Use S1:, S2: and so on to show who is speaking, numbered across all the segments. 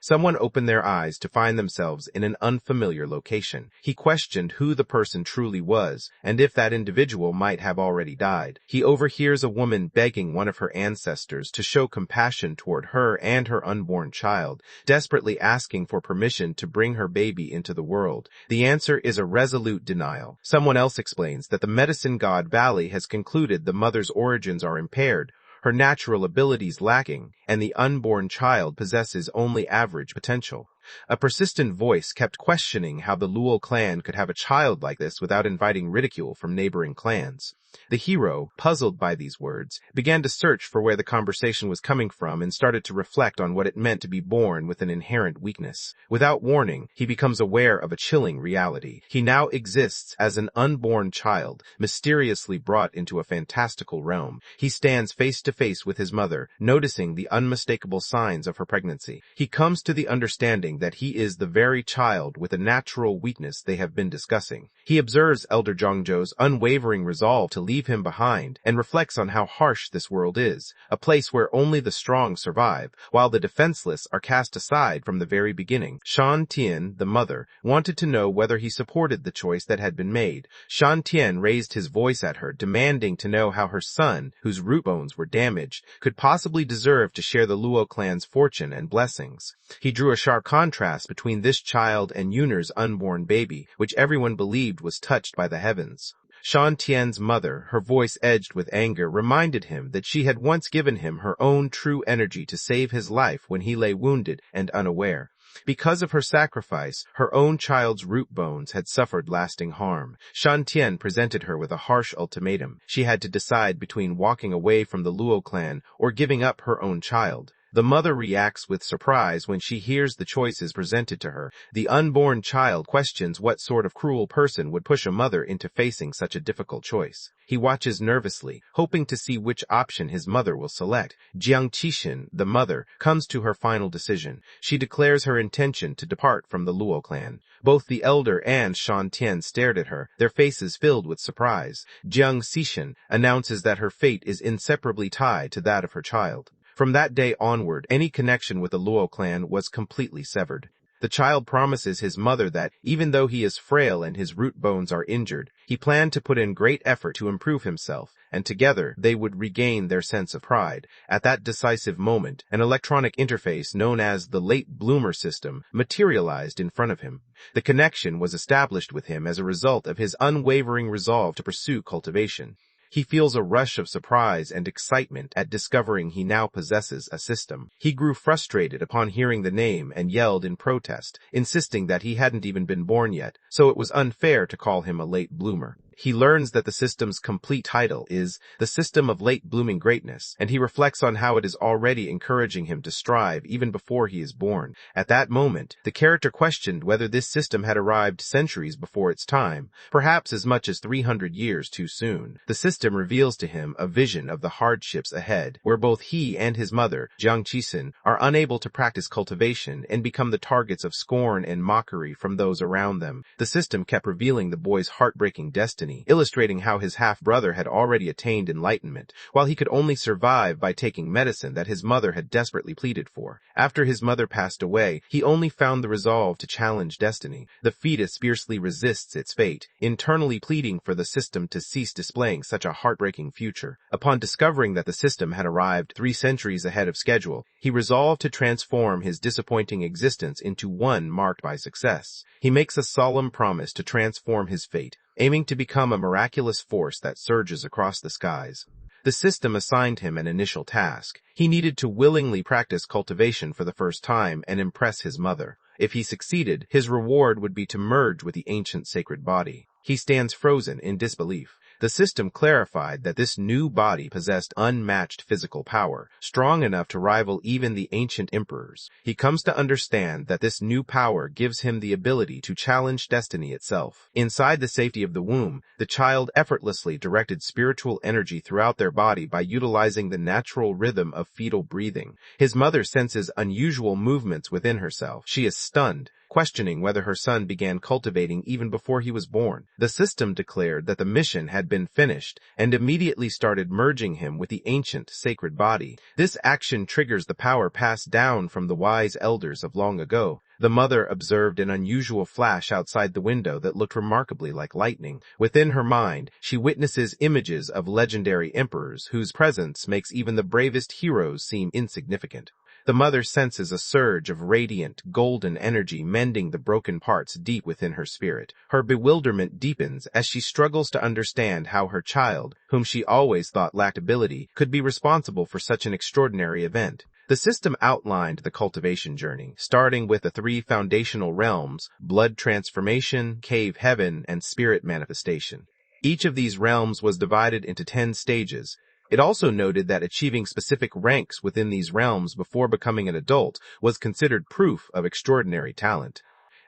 S1: Someone opened their eyes to find themselves in an unfamiliar location. He questioned who the person truly was, and if that individual might have already died. He overhears a woman begging one of her ancestors to show compassion toward her and her unborn child, desperately asking for permission to bring her baby into the world. The answer is a resolute denial. Someone else explains that the medicine god Bali has concluded the mother's origins are impaired, her natural abilities lacking, and the unborn child possesses only average potential. A persistent voice kept questioning how the Luo clan could have a child like this without inviting ridicule from neighboring clans. The hero, puzzled by these words, began to search for where the conversation was coming from and started to reflect on what it meant to be born with an inherent weakness. Without warning, he becomes aware of a chilling reality. He now exists as an unborn child, mysteriously brought into a fantastical realm. He stands face to face with his mother, noticing the unmistakable signs of her pregnancy. He comes to the understanding that he is the very child with a natural weakness they have been discussing. He observes Elder Zhongzhou's unwavering resolve to leave him behind and reflects on how harsh this world is, a place where only the strong survive, while the defenseless are cast aside from the very beginning. Shan Tian, the mother, wanted to know whether he supported the choice that had been made. Shan Tian raised his voice at her, demanding to know how her son, whose root bones were damaged, could possibly deserve to share the Luo clan's fortune and blessings. He drew a sharp contrast between this child and Yunar's unborn baby, which everyone believed was touched by the heavens. Shan Tian's mother, her voice edged with anger, reminded him that she had once given him her own true energy to save his life when he lay wounded and unaware. Because of her sacrifice, her own child's root bones had suffered lasting harm. Shan Tian presented her with a harsh ultimatum. She had to decide between walking away from the Luo clan or giving up her own child. The mother reacts with surprise when she hears the choices presented to her. The unborn child questions what sort of cruel person would push a mother into facing such a difficult choice. He watches nervously, hoping to see which option his mother will select. Jiang Qixin, the mother, comes to her final decision. She declares her intention to depart from the Luo clan. Both the elder and Shan Tian stared at her, their faces filled with surprise. Jiang Qixin announces that her fate is inseparably tied to that of her child. From that day onward, any connection with the Luo clan was completely severed. The child promises his mother that, even though he is frail and his root bones are injured, he planned to put in great effort to improve himself, and together they would regain their sense of pride. At that decisive moment, an electronic interface known as the Late Bloomer system materialized in front of him. The connection was established with him as a result of his unwavering resolve to pursue cultivation. He feels a rush of surprise and excitement at discovering he now possesses a system. He grew frustrated upon hearing the name and yelled in protest, insisting that he hadn't even been born yet, so it was unfair to call him a late bloomer. He learns that the system's complete title is the System of Late Blooming Greatness, and he reflects on how it is already encouraging him to strive even before he is born. At that moment, the character questioned whether this system had arrived centuries before its time, perhaps as much as 300 years too soon. The system reveals to him a vision of the hardships ahead, where both he and his mother, Jiang Qixin, are unable to practice cultivation and become the targets of scorn and mockery from those around them. The system kept revealing the boy's heartbreaking destiny, illustrating how his half-brother had already attained enlightenment, while he could only survive by taking medicine that his mother had desperately pleaded for. After his mother passed away, he only found the resolve to challenge destiny. The fetus fiercely resists its fate, internally pleading for the system to cease displaying such a heartbreaking future. Upon discovering that the system had arrived 3 centuries ahead of schedule, he resolved to transform his disappointing existence into one marked by success. He makes a solemn promise to transform his fate, aiming to become a miraculous force that surges across the skies. The system assigned him an initial task. He needed to willingly practice cultivation for the first time and impress his mother. If he succeeded, his reward would be to merge with the ancient sacred body. He stands frozen in disbelief. The system clarified that this new body possessed unmatched physical power, strong enough to rival even the ancient emperors. He comes to understand that this new power gives him the ability to challenge destiny itself. Inside the safety of the womb, the child effortlessly directed spiritual energy throughout their body by utilizing the natural rhythm of fetal breathing. His mother senses unusual movements within herself. She is stunned, questioning whether her son began cultivating even before he was born. The system declared that the mission had been finished and immediately started merging him with the ancient sacred body. This action triggers the power passed down from the wise elders of long ago. The mother observed an unusual flash outside the window that looked remarkably like lightning. Within her mind, she witnesses images of legendary emperors whose presence makes even the bravest heroes seem insignificant. The mother senses a surge of radiant, golden energy mending the broken parts deep within her spirit. Her bewilderment deepens as she struggles to understand how her child, whom she always thought lacked ability, could be responsible for such an extraordinary event. The system outlined the cultivation journey, starting with the 3 foundational realms: blood transformation, cave heaven, and spirit manifestation. Each of these realms was divided into 10 stages. It also noted that achieving specific ranks within these realms before becoming an adult was considered proof of extraordinary talent.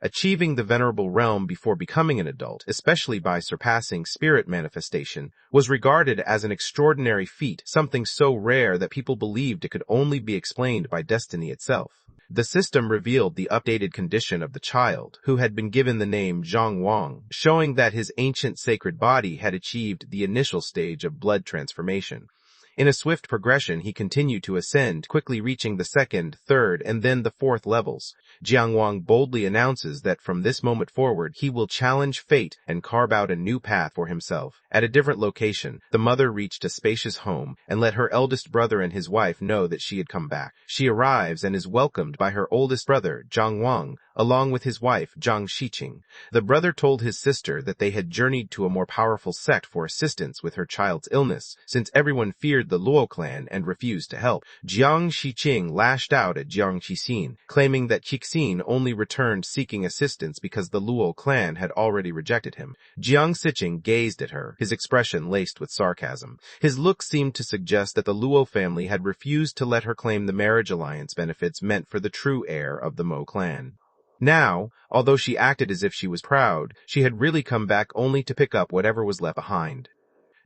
S1: Achieving the venerable realm before becoming an adult, especially by surpassing spirit manifestation, was regarded as an extraordinary feat, something so rare that people believed it could only be explained by destiny itself. The system revealed the updated condition of the child, who had been given the name Zhang, showing that his ancient sacred body had achieved the initial stage of blood transformation. In a swift progression, he continued to ascend, quickly reaching the 2nd, 3rd, and then the 4th levels. Jiang Wang boldly announces that from this moment forward, he will challenge fate and carve out a new path for himself. At a different location, the mother reached a spacious home and let her eldest brother and his wife know that she had come back. She arrives and is welcomed by her oldest brother, Zhang Wang, along with his wife, Zhang Xiqing. The brother told his sister that they had journeyed to a more powerful sect for assistance with her child's illness, since everyone feared the Luo clan and refused to help. Jiang Xiqing lashed out at Jiang Qixin, claiming that Qixin only returned seeking assistance because the Luo clan had already rejected him. Jiang Xiqing gazed at her, his expression laced with sarcasm. His look seemed to suggest that the Luo family had refused to let her claim the marriage alliance benefits meant for the true heir of the Mo clan. Now, although she acted as if she was proud, she had really come back only to pick up whatever was left behind.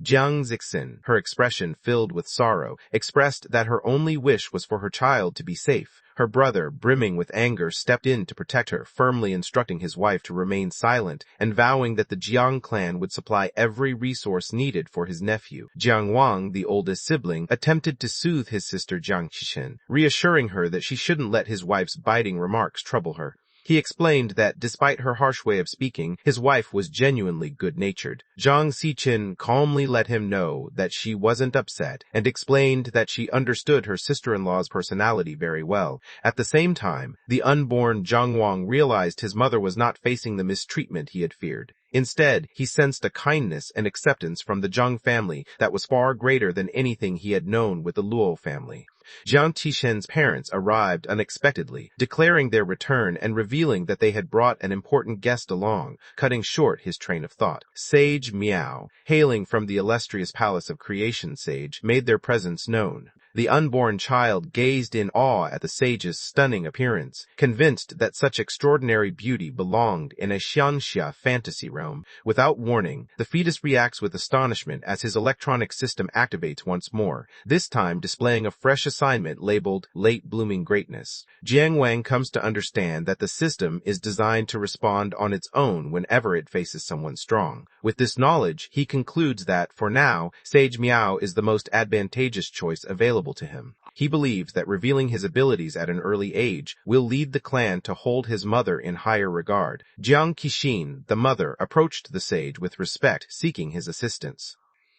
S1: Jiang Zixin, her expression filled with sorrow, expressed that her only wish was for her child to be safe. Her brother, brimming with anger, stepped in to protect her, firmly instructing his wife to remain silent and vowing that the Jiang clan would supply every resource needed for his nephew. Jiang Wang, the oldest sibling, attempted to soothe his sister Jiang Qixin, reassuring her that she shouldn't let his wife's biting remarks trouble her. He explained that, despite her harsh way of speaking, his wife was genuinely good-natured. Jiang Xiqin calmly let him know that she wasn't upset and explained that she understood her sister-in-law's personality very well. At the same time, the unborn Zhang Wang realized his mother was not facing the mistreatment he had feared. Instead, he sensed a kindness and acceptance from the Zhang family that was far greater than anything he had known with the Luo family. Jiang Qixin's parents arrived unexpectedly, declaring their return and revealing that they had brought an important guest along, cutting short his train of thought. Sage Miao, hailing from the illustrious palace of creation sage, made their presence known. The unborn child gazed in awe at the sage's stunning appearance, convinced that such extraordinary beauty belonged in a Xianxia fantasy realm. Without warning, the fetus reacts with astonishment as his electronic system activates once more, this time displaying a fresh assignment labeled Late Blooming Greatness. Jiang Wang comes to understand that the system is designed to respond on its own whenever it faces someone strong. With this knowledge, he concludes that, for now, Sage Miao is the most advantageous choice available to him. He believes that revealing his abilities at an early age will lead the clan to hold his mother in higher regard. Jiang Qixin, the mother, approached the sage with respect, seeking his assistance.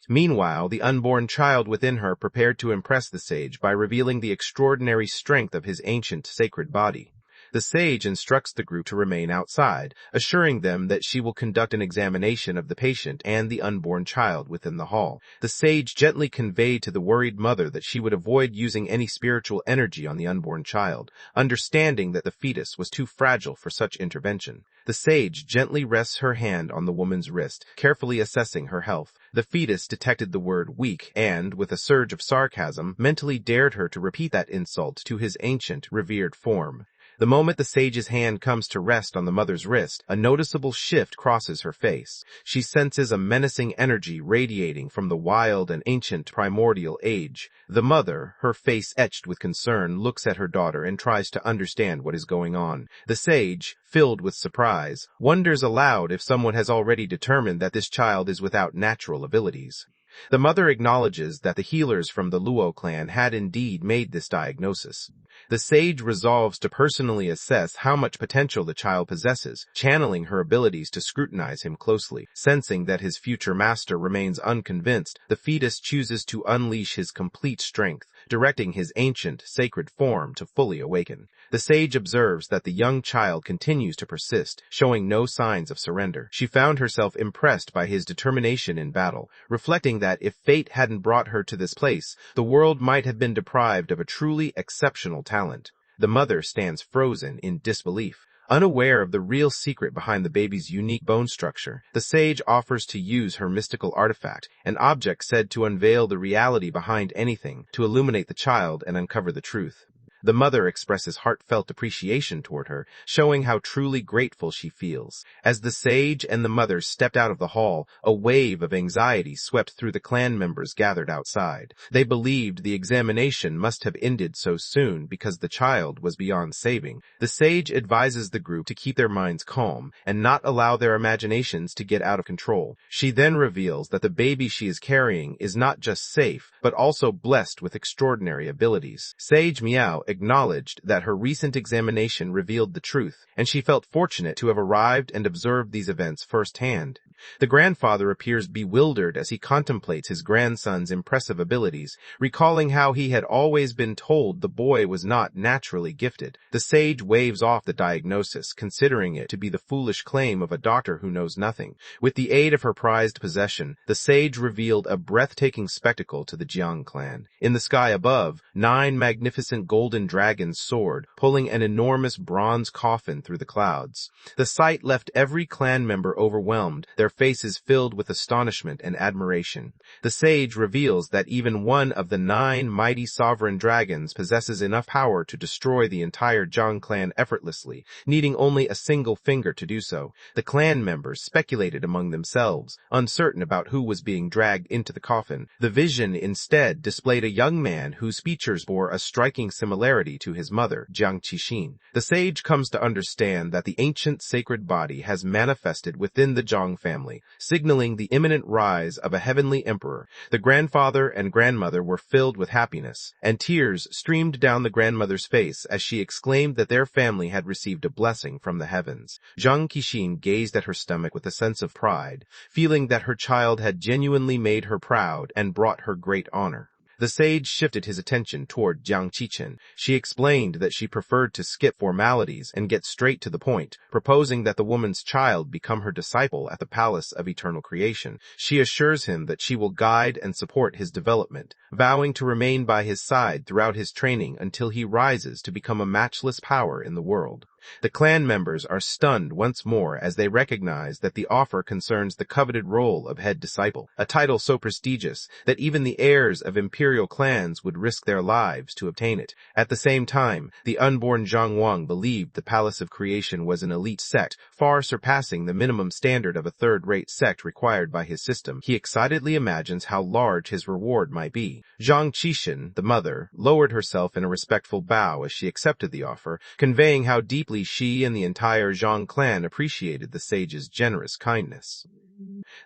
S1: Meanwhile, the unborn child within her prepared to impress the sage by revealing the extraordinary strength of his ancient sacred body. The sage instructs the group to remain outside, assuring them that she will conduct an examination of the patient and the unborn child within the hall. The sage gently conveyed to the worried mother that she would avoid using any spiritual energy on the unborn child, understanding that the fetus was too fragile for such intervention. The sage gently rests her hand on the woman's wrist, carefully assessing her health. The fetus detected the word weak and, with a surge of sarcasm, mentally dared her to repeat that insult to his ancient, revered form. The moment the sage's hand comes to rest on the mother's wrist, a noticeable shift crosses her face. She senses a menacing energy radiating from the wild and ancient primordial age. The mother, her face etched with concern, looks at her daughter and tries to understand what is going on. The sage, filled with surprise, wonders aloud if someone has already determined that this child is without natural abilities. The mother acknowledges that the healers from the Luo clan had indeed made this diagnosis. The sage resolves to personally assess how much potential the child possesses, channeling her abilities to scrutinize him closely. Sensing that his future master remains unconvinced, the fetus chooses to unleash his complete strength, directing his ancient, sacred form to fully awaken. The sage observes that the young child continues to persist, showing no signs of surrender. She found herself impressed by his determination in battle, reflecting that if fate hadn't brought her to this place, the world might have been deprived of a truly exceptional talent. The mother stands frozen in disbelief. Unaware of the real secret behind the baby's unique bone structure, the sage offers to use her mystical artifact, an object said to unveil the reality behind anything, to illuminate the child and uncover the truth. The mother expresses heartfelt appreciation toward her, showing how truly grateful she feels. As the sage and the mother stepped out of the hall, a wave of anxiety swept through the clan members gathered outside. They believed the examination must have ended so soon because the child was beyond saving. The sage advises the group to keep their minds calm and not allow their imaginations to get out of control. She then reveals that the baby she is carrying is not just safe, but also blessed with extraordinary abilities. Sage Miao acknowledged that her recent examination revealed the truth, and she felt fortunate to have arrived and observed these events firsthand. The grandfather appears bewildered as he contemplates his grandson's impressive abilities, recalling how he had always been told the boy was not naturally gifted. The sage waves off the diagnosis, considering it to be the foolish claim of a doctor who knows nothing. With the aid of her prized possession, the sage revealed a breathtaking spectacle to the Jiang clan. In the sky above, 9 magnificent golden dragons soared, pulling an enormous bronze coffin through the clouds. The sight left every clan member overwhelmed, their faces filled with astonishment and admiration. The sage reveals that even one of the 9 mighty sovereign dragons possesses enough power to destroy the entire Jiang clan effortlessly, needing only a single finger to do so. The clan members speculated among themselves, uncertain about who was being dragged into the coffin. The vision instead displayed a young man whose features bore a striking similarity to his mother, Jiang Qixin. The sage comes to understand that the ancient sacred body has manifested within the Jiang family, signaling the imminent rise of a heavenly emperor. The grandfather and grandmother were filled with happiness, and tears streamed down the grandmother's face as she exclaimed that their family had received a blessing from the heavens. Jiang Qixin gazed at her stomach with a sense of pride, feeling that her child had genuinely made her proud and brought her great honor. The sage shifted his attention toward Jiang Qichen. She explained that she preferred to skip formalities and get straight to the point, proposing that the woman's child become her disciple at the Palace of Eternal Creation. She assures him that she will guide and support his development, vowing to remain by his side throughout his training until he rises to become a matchless power in the world. The clan members are stunned once more as they recognize that the offer concerns the coveted role of head disciple, a title so prestigious that even the heirs of imperial clans would risk their lives to obtain it. At the same time, the unborn Zhang Wang believed the Palace of Creation was an elite sect, far surpassing the minimum standard of a third-rate sect required by his system. He excitedly imagines how large his reward might be. Jiang Qixin, the mother, lowered herself in a respectful bow as she accepted the offer, conveying how deeply she and the entire Zhang clan appreciated the sage's generous kindness.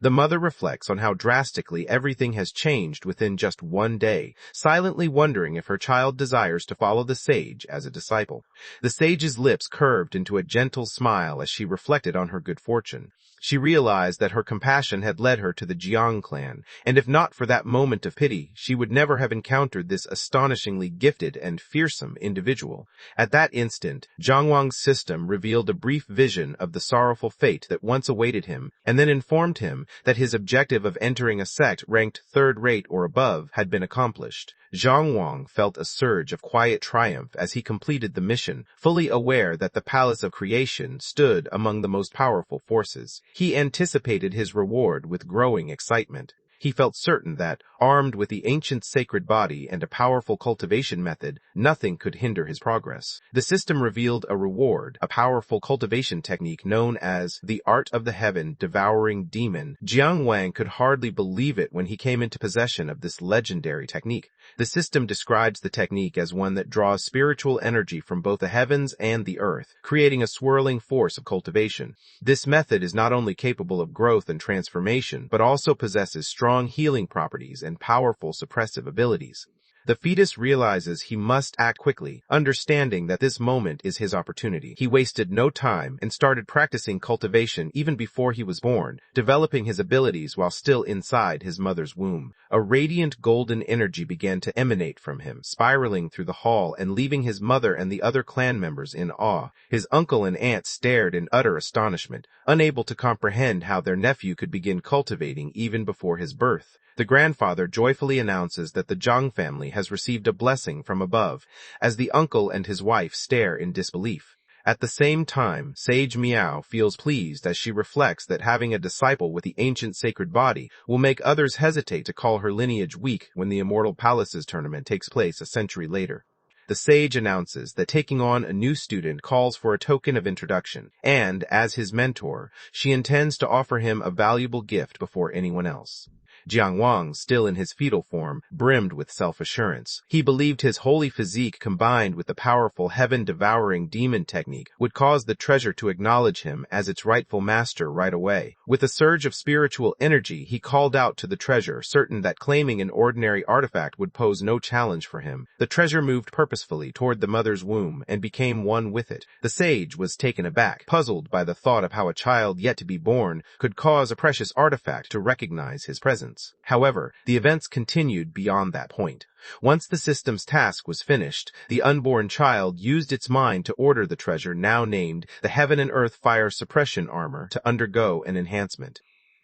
S1: The mother reflects on how drastically everything has changed within just one day, silently wondering if her child desires to follow the sage as a disciple. The sage's lips curved into a gentle smile as she reflected on her good fortune. She realized that her compassion had led her to the Jiang clan, and if not for that moment of pity, she would never have encountered this astonishingly gifted and fearsome individual. At that instant, Zhang Wang's system revealed a brief vision of the sorrowful fate that once awaited him, and then informed him that his objective of entering a sect ranked third-rate or above had been accomplished. Zhang Wang felt a surge of quiet triumph as he completed the mission, fully aware that the Palace of Creation stood among the most powerful forces. He anticipated his reward with growing excitement. He felt certain that, armed with the ancient sacred body and a powerful cultivation method, nothing could hinder his progress. The system revealed a reward, a powerful cultivation technique known as the Art of the Heaven Devouring Demon. Jiang Wang could hardly believe it when he came into possession of this legendary technique. The system describes the technique as one that draws spiritual energy from both the heavens and the earth, creating a swirling force of cultivation. This method is not only capable of growth and transformation, but also possesses strong healing properties and powerful suppressive abilities. The fetus realizes he must act quickly, understanding that this moment is his opportunity. He wasted no time and started practicing cultivation even before he was born, developing his abilities while still inside his mother's womb. A radiant golden energy began to emanate from him, spiraling through the hall and leaving his mother and the other clan members in awe. His uncle and aunt stared in utter astonishment, unable to comprehend how their nephew could begin cultivating even before his birth. The grandfather joyfully announces that the Zhang family has received a blessing from above, as the uncle and his wife stare in disbelief. At the same time, Sage Miao feels pleased as she reflects that having a disciple with the ancient sacred body will make others hesitate to call her lineage weak when the Immortal Palaces tournament takes place a century later. The sage announces that taking on a new student calls for a token of introduction, and, as his mentor, she intends to offer him a valuable gift before anyone else. Jiang Wang, still in his fetal form, brimmed with self-assurance. He believed his holy physique combined with the powerful heaven-devouring demon technique would cause the treasure to acknowledge him as its rightful master right away. With a surge of spiritual energy, he called out to the treasure, certain that claiming an ordinary artifact would pose no challenge for him. The treasure moved purposefully toward the mother's womb and became one with it. The sage was taken aback, puzzled by the thought of how a child yet to be born could cause a precious artifact to recognize his presence. However, the events continued beyond that point. Once the system's task was finished, the unborn child used its mind to order the treasure now named the Heaven and Earth Fire Suppression Armor to undergo an enhancement.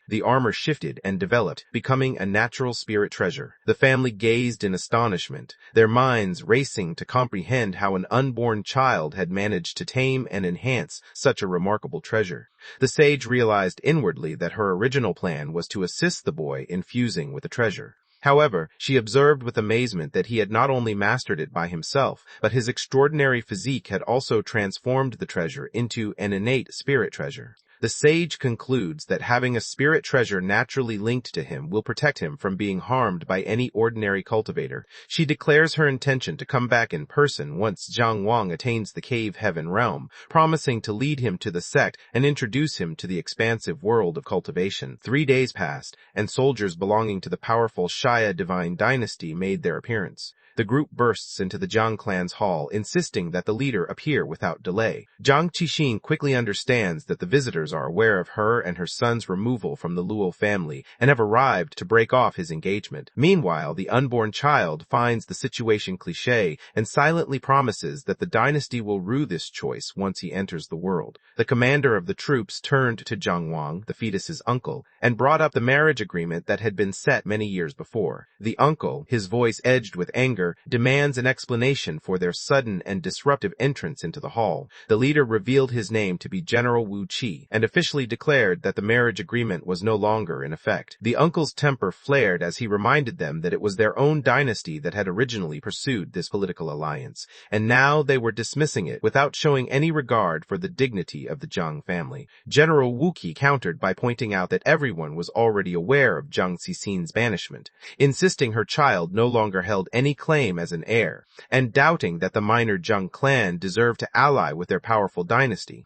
S1: The armor shifted and developed, becoming a natural spirit treasure. The family gazed in astonishment, their minds racing to comprehend how an unborn child had managed to tame and enhance such a remarkable treasure. The sage realized inwardly that her original plan was to assist the boy in fusing with the treasure. However, she observed with amazement that he had not only mastered it by himself, but his extraordinary physique had also transformed the treasure into an innate spirit treasure. The sage concludes that having a spirit treasure naturally linked to him will protect him from being harmed by any ordinary cultivator. She declares her intention to come back in person once Jiang Wang attains the cave heaven realm, promising to lead him to the sect and introduce him to the expansive world of cultivation. 3 days passed, and soldiers belonging to the powerful Shaya divine dynasty made their appearance. The group bursts into the Zhang clan's hall, insisting that the leader appear without delay. Zhang Qixin quickly understands that the visitors are aware of her and her son's removal from the Luo family and have arrived to break off his engagement. Meanwhile, the unborn child finds the situation cliché and silently promises that the dynasty will rue this choice once he enters the world. The commander of the troops turned to Jiang Wang, the fetus's uncle, and brought up the marriage agreement that had been set many years before. The uncle, his voice edged with anger, demands an explanation for their sudden and disruptive entrance into the hall. The leader revealed his name to be General Wu Qi and officially declared that the marriage agreement was no longer in effect. The uncle's temper flared as he reminded them that it was their own dynasty that had originally pursued this political alliance, and now they were dismissing it without showing any regard for the dignity of the Zhang family. General Wu Qi countered by pointing out that everyone was already aware of Zhang Cixin's banishment, insisting her child no longer held any claim as an heir, and doubting that the minor Zhang clan deserved to ally with their powerful dynasty.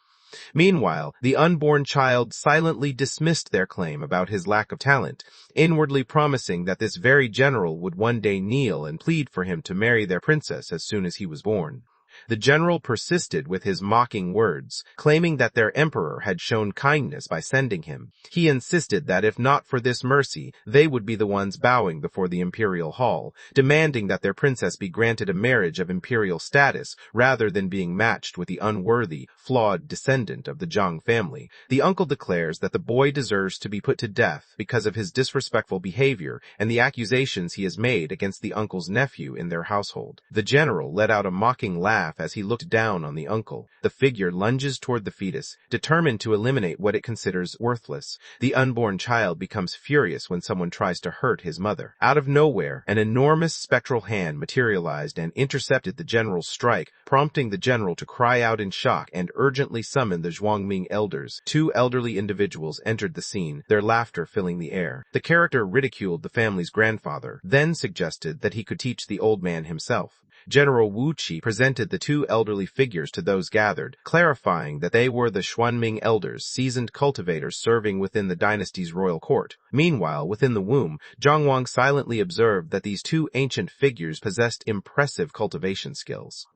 S1: Meanwhile, the unborn child silently dismissed their claim about his lack of talent, inwardly promising that this very general would one day kneel and plead for him to marry their princess as soon as he was born. The general persisted with his mocking words, claiming that their emperor had shown kindness by sending him. He insisted that if not for this mercy, they would be the ones bowing before the imperial hall, demanding that their princess be granted a marriage of imperial status rather than being matched with the unworthy, flawed descendant of the Zhang family. The uncle declares that the boy deserves to be put to death because of his disrespectful behavior and the accusations he has made against the uncle's nephew in their household. The general let out a mocking laugh laugh as he looked down on the uncle. The figure lunges toward the fetus, determined to eliminate what it considers worthless. The unborn child becomes furious when someone tries to hurt his mother. Out of nowhere, an enormous spectral hand materialized and intercepted the general's strike, prompting the general to cry out in shock and urgently summon the Zhuangming elders. Two elderly individuals entered the scene, their laughter filling the air. The character ridiculed the family's grandfather, then suggested that he could teach the old man himself. General Wu Qi presented the two elderly figures to those gathered, clarifying that they were the Xuanming elders, seasoned cultivators serving within the dynasty's royal court. Meanwhile, within the womb, Zhang Wang silently observed that these two ancient figures possessed impressive cultivation skills.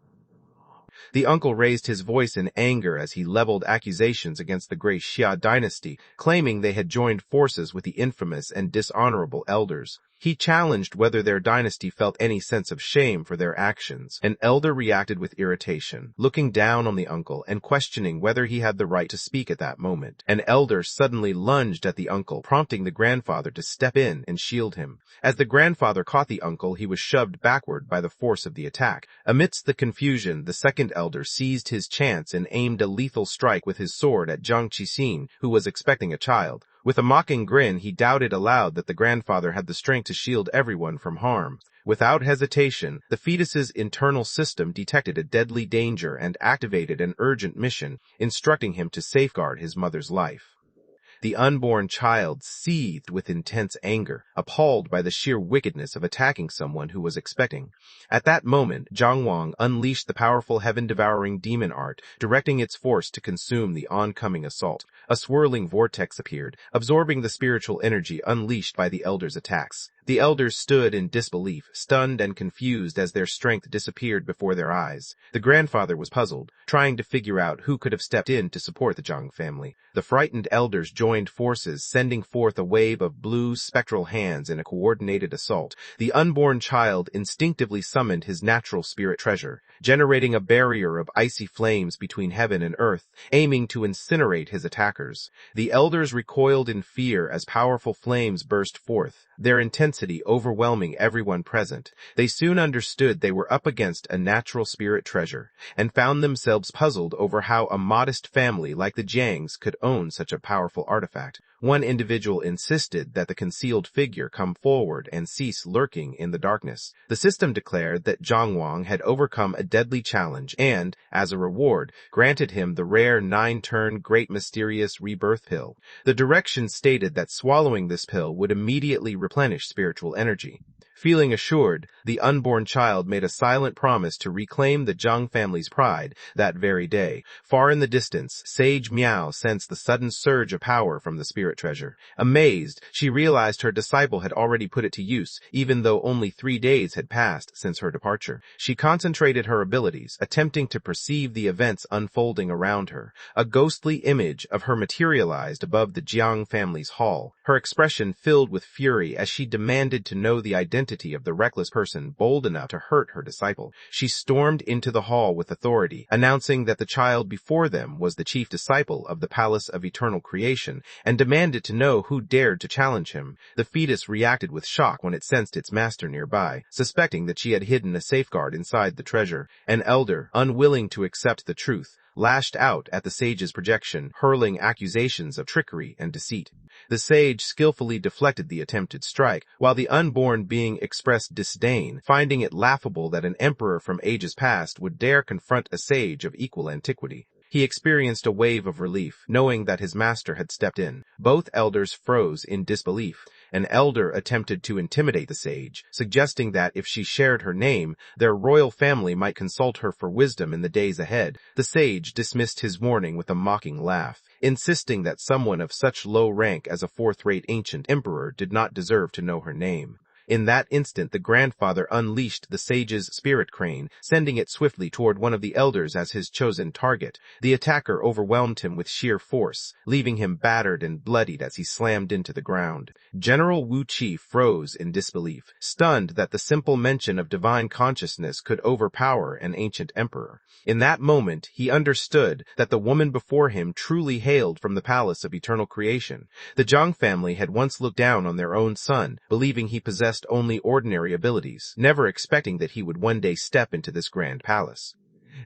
S1: The uncle raised his voice in anger as he leveled accusations against the Grey Xia dynasty, claiming they had joined forces with the infamous and dishonorable elders. He challenged whether their dynasty felt any sense of shame for their actions. An elder reacted with irritation, looking down on the uncle and questioning whether he had the right to speak at that moment. An elder suddenly lunged at the uncle, prompting the grandfather to step in and shield him. As the grandfather caught the uncle, he was shoved backward by the force of the attack. Amidst the confusion, the second elder seized his chance and aimed a lethal strike with his sword at Zhang Qixin, who was expecting a child. With a mocking grin, he doubted aloud that the grandfather had the strength to shield everyone from harm. Without hesitation, the fetus's internal system detected a deadly danger and activated an urgent mission, instructing him to safeguard his mother's life. The unborn child seethed with intense anger, appalled by the sheer wickedness of attacking someone who was expecting. At that moment, Zhang Wang unleashed the powerful heaven-devouring demon art, directing its force to consume the oncoming assault. A swirling vortex appeared, absorbing the spiritual energy unleashed by the elders' attacks. The elders stood in disbelief, stunned and confused as their strength disappeared before their eyes. The grandfather was puzzled, trying to figure out who could have stepped in to support the Zhang family. The frightened elders joined forces, sending forth a wave of blue spectral hands in a coordinated assault. The unborn child instinctively summoned his natural spirit treasure, generating a barrier of icy flames between heaven and earth, aiming to incinerate his attackers. The elders recoiled in fear as powerful flames burst forth, their intensity overwhelming everyone present. They soon understood they were up against a natural spirit treasure, and found themselves puzzled over how a modest family like the Jiangs could own such a powerful artifact. One individual insisted that the concealed figure come forward and cease lurking in the darkness. The system declared that Zhang Wang had overcome a deadly challenge and, as a reward, granted him the rare 9-turn Great Mysterious Rebirth Pill. The directions stated that swallowing this pill would immediately replenish spiritual energy. Feeling assured, the unborn child made a silent promise to reclaim the Zhang family's pride that very day. Far in the distance, Sage Miao sensed the sudden surge of power from the spirit treasure. Amazed, she realized her disciple had already put it to use, even though only 3 days had passed since her departure. She concentrated her abilities, attempting to perceive the events unfolding around her. A ghostly image of her materialized above the Jiang family's hall, her expression filled with fury as she demanded to know the identity of the reckless person bold enough to hurt her disciple. She stormed into the hall with authority, announcing that the child before them was the chief disciple of the Palace of Eternal Creation, and demanded to know who dared to challenge him. The fetus reacted with shock when it sensed its master nearby, suspecting that she had hidden a safeguard inside the treasure. An elder, unwilling to accept the truth, lashed out at the sage's projection, hurling accusations of trickery and deceit. The sage skillfully deflected the attempted strike, while the unborn being expressed disdain, finding it laughable that an emperor from ages past would dare confront a sage of equal antiquity. He experienced a wave of relief, knowing that his master had stepped in. Both elders froze in disbelief. An elder attempted to intimidate the sage, suggesting that if she shared her name, their royal family might consult her for wisdom in the days ahead. The sage dismissed his warning with a mocking laugh, insisting that someone of such low rank as a fourth-rate ancient emperor did not deserve to know her name. In that instant, the grandfather unleashed the sage's spirit crane, sending it swiftly toward one of the elders as his chosen target. The attacker overwhelmed him with sheer force, leaving him battered and bloodied as he slammed into the ground. General Wu Qi froze in disbelief, stunned that the simple mention of divine consciousness could overpower an ancient emperor. In that moment, he understood that the woman before him truly hailed from the Palace of Eternal Creation. The Zhang family had once looked down on their own son, believing he possessed only ordinary abilities, never expecting that he would one day step into this grand palace.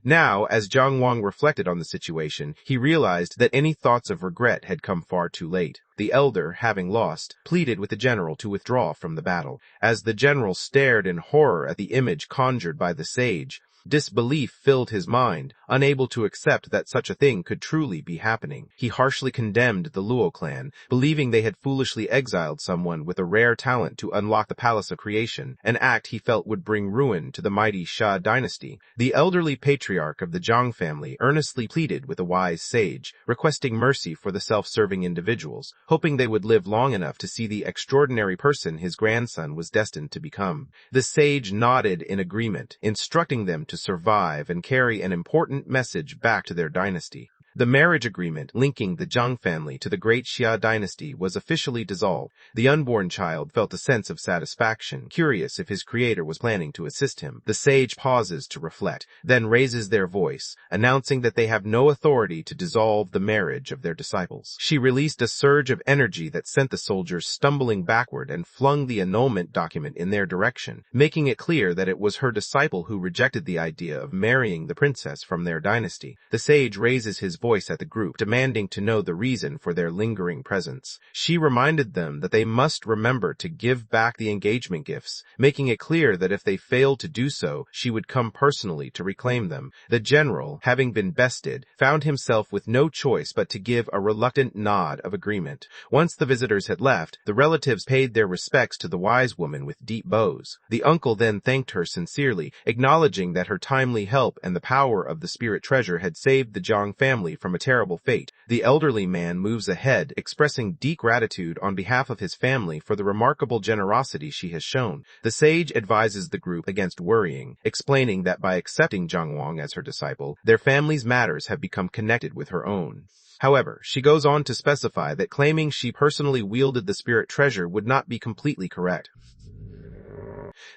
S1: Now, as Jiang Wang reflected on the situation, he realized that any thoughts of regret had come far too late. The elder, having lost, pleaded with the general to withdraw from the battle. As the general stared in horror at the image conjured by the sage, disbelief filled his mind, unable to accept that such a thing could truly be happening. He harshly condemned the Luo clan, believing they had foolishly exiled someone with a rare talent to unlock the Palace of Creation, an act he felt would bring ruin to the mighty Xia dynasty. The elderly patriarch of the Zhang family earnestly pleaded with the wise sage, requesting mercy for the self-serving individuals, hoping they would live long enough to see the extraordinary person his grandson was destined to become. The sage nodded in agreement, instructing them to survive and carry an important message back to their dynasty. The marriage agreement linking the Zhang family to the great Xia dynasty was officially dissolved. The unborn child felt a sense of satisfaction, curious if his creator was planning to assist him. The sage pauses to reflect, then raises their voice, announcing that they have no authority to dissolve the marriage of their disciples. She released a surge of energy that sent the soldiers stumbling backward and flung the annulment document in their direction, making it clear that it was her disciple who rejected the idea of marrying the princess from their dynasty. The sage raises his voice at the group, demanding to know the reason for their lingering presence. She reminded them that they must remember to give back the engagement gifts, making it clear that if they failed to do so, she would come personally to reclaim them. The general, having been bested, found himself with no choice but to give a reluctant nod of agreement. Once the visitors had left, the relatives paid their respects to the wise woman with deep bows. The uncle then thanked her sincerely, acknowledging that her timely help and the power of the spirit treasure had saved the Zhang family from a terrible fate. The elderly man moves ahead, expressing deep gratitude on behalf of his family for the remarkable generosity she has shown. The sage advises the group against worrying, explaining that by accepting Jiang Wang as her disciple, their family's matters have become connected with her own. However, she goes on to specify that claiming she personally wielded the spirit treasure would not be completely correct.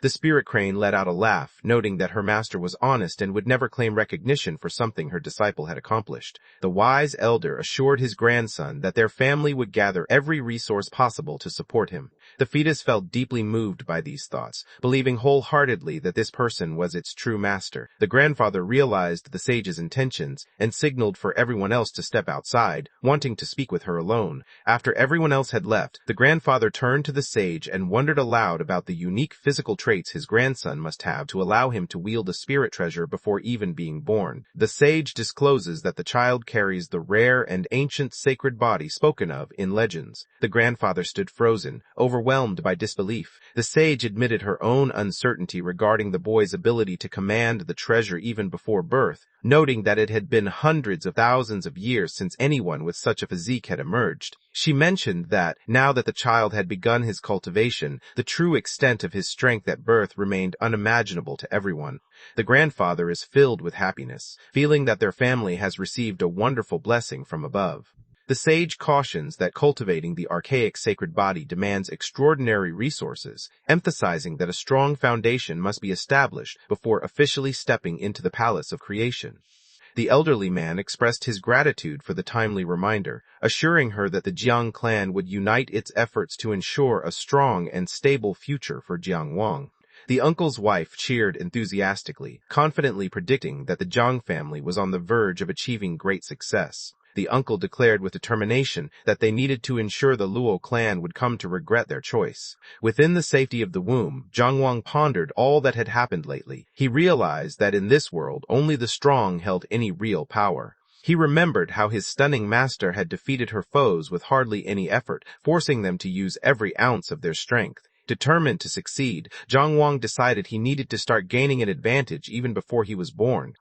S1: The spirit crane let out a laugh, noting that her master was honest and would never claim recognition for something her disciple had accomplished. The wise elder assured his grandson that their family would gather every resource possible to support him. The fetus felt deeply moved by these thoughts, believing wholeheartedly that this person was its true master. The grandfather realized the sage's intentions and signaled for everyone else to step outside, wanting to speak with her alone. After everyone else had left, the grandfather turned to the sage and wondered aloud about the unique physical traits his grandson must have to allow him to wield a spirit treasure before even being born. The sage discloses that the child carries the rare and ancient sacred body spoken of in legends. The grandfather stood frozen, overwhelmed by disbelief. The sage admitted her own uncertainty regarding the boy's ability to command the treasure even before birth, noting that it had been hundreds of thousands of years since anyone with such a physique had emerged. She mentioned that, now that the child had begun his cultivation, the true extent of his strength at birth remained unimaginable to everyone. The grandfather is filled with happiness, feeling that their family has received a wonderful blessing from above. The sage cautions that cultivating the archaic sacred body demands extraordinary resources, emphasizing that a strong foundation must be established before officially stepping into the Palace of Creation. The elderly man expressed his gratitude for the timely reminder, assuring her that the Jiang clan would unite its efforts to ensure a strong and stable future for Jiang Wang. The uncle's wife cheered enthusiastically, confidently predicting that the Jiang family was on the verge of achieving great success. The uncle declared with determination that they needed to ensure the Luo clan would come to regret their choice. Within the safety of the womb, Jiang Wang pondered all that had happened lately. He realized that in this world, only the strong held any real power. He remembered how his stunning master had defeated her foes with hardly any effort, forcing them to use every ounce of their strength. Determined to succeed, Jiang Wang decided he needed to start gaining an advantage even before he was born.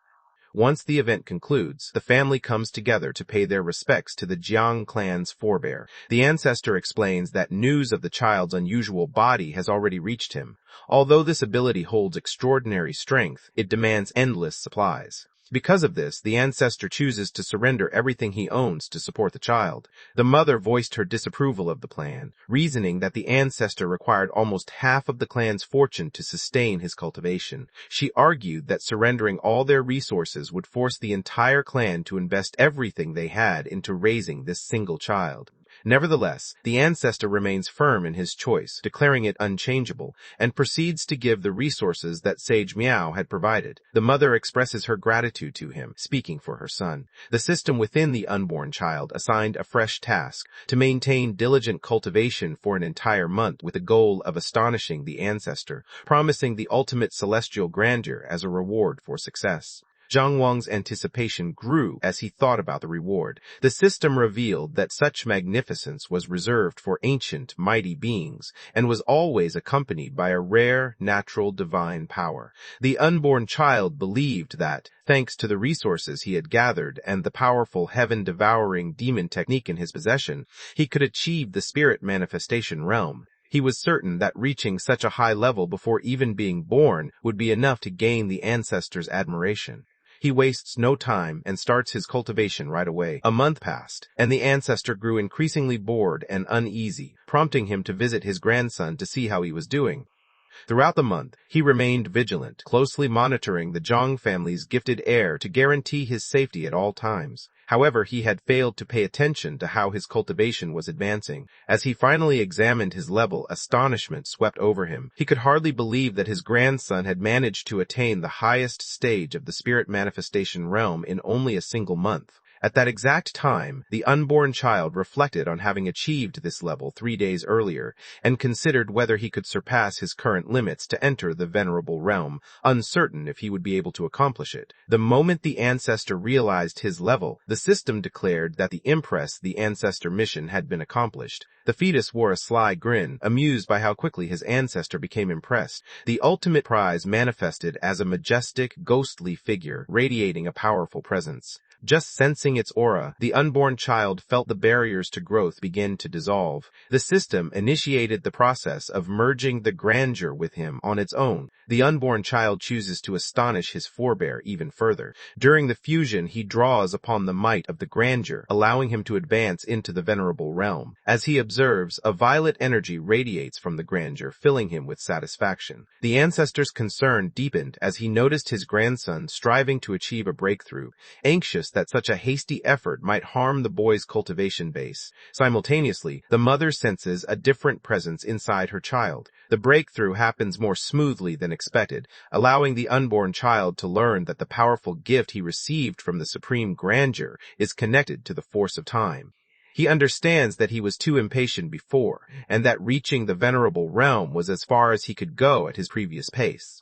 S1: Once the event concludes, the family comes together to pay their respects to the Jiang clan's forebear. The ancestor explains that news of the child's unusual body has already reached him. Although this ability holds extraordinary strength, it demands endless supplies. Because of this, the ancestor chooses to surrender everything he owns to support the child. The mother voiced her disapproval of the plan, reasoning that the ancestor required almost half of the clan's fortune to sustain his cultivation. She argued that surrendering all their resources would force the entire clan to invest everything they had into raising this single child. Nevertheless, the ancestor remains firm in his choice, declaring it unchangeable, and proceeds to give the resources that Sage Miao had provided. The mother expresses her gratitude to him, speaking for her son. The system within the unborn child assigned a fresh task to maintain diligent cultivation for an entire month with the goal of astonishing the ancestor, promising the ultimate celestial grandeur as a reward for success. Zhang Wang's anticipation grew as he thought about the reward. The system revealed that such magnificence was reserved for ancient, mighty beings, and was always accompanied by a rare, natural divine power. The unborn child believed that, thanks to the resources he had gathered and the powerful heaven-devouring demon technique in his possession, he could achieve the spirit manifestation realm. He was certain that reaching such a high level before even being born would be enough to gain the ancestors' admiration. He wastes no time and starts his cultivation right away. A month passed, and the ancestor grew increasingly bored and uneasy, prompting him to visit his grandson to see how he was doing. Throughout the month, he remained vigilant, closely monitoring the Zhang family's gifted heir to guarantee his safety at all times. However, he had failed to pay attention to how his cultivation was advancing. As he finally examined his level, astonishment swept over him. He could hardly believe that his grandson had managed to attain the highest stage of the spirit manifestation realm in only a single month. At that exact time, the unborn child reflected on having achieved this level 3 days earlier, and considered whether he could surpass his current limits to enter the venerable realm, uncertain if he would be able to accomplish it. The moment the ancestor realized his level, the system declared that the impress the ancestor mission had been accomplished. The fetus wore a sly grin, amused by how quickly his ancestor became impressed. The ultimate prize manifested as a majestic, ghostly figure, radiating a powerful presence. Just sensing its aura, the unborn child felt the barriers to growth begin to dissolve. The system initiated the process of merging the grandeur with him on its own. The unborn child chooses to astonish his forebear even further. During the fusion, he draws upon the might of the grandeur, allowing him to advance into the venerable realm. As he observes, a violet energy radiates from the grandeur, filling him with satisfaction. The ancestor's concern deepened as he noticed his grandson striving to achieve a breakthrough, anxious that such a hasty effort might harm the boy's cultivation base. Simultaneously, the mother senses a different presence inside her child. The breakthrough happens more smoothly than expected, allowing the unborn child to learn that the powerful gift he received from the supreme grandeur is connected to the force of time. He understands that he was too impatient before, and that reaching the venerable realm was as far as he could go at his previous pace.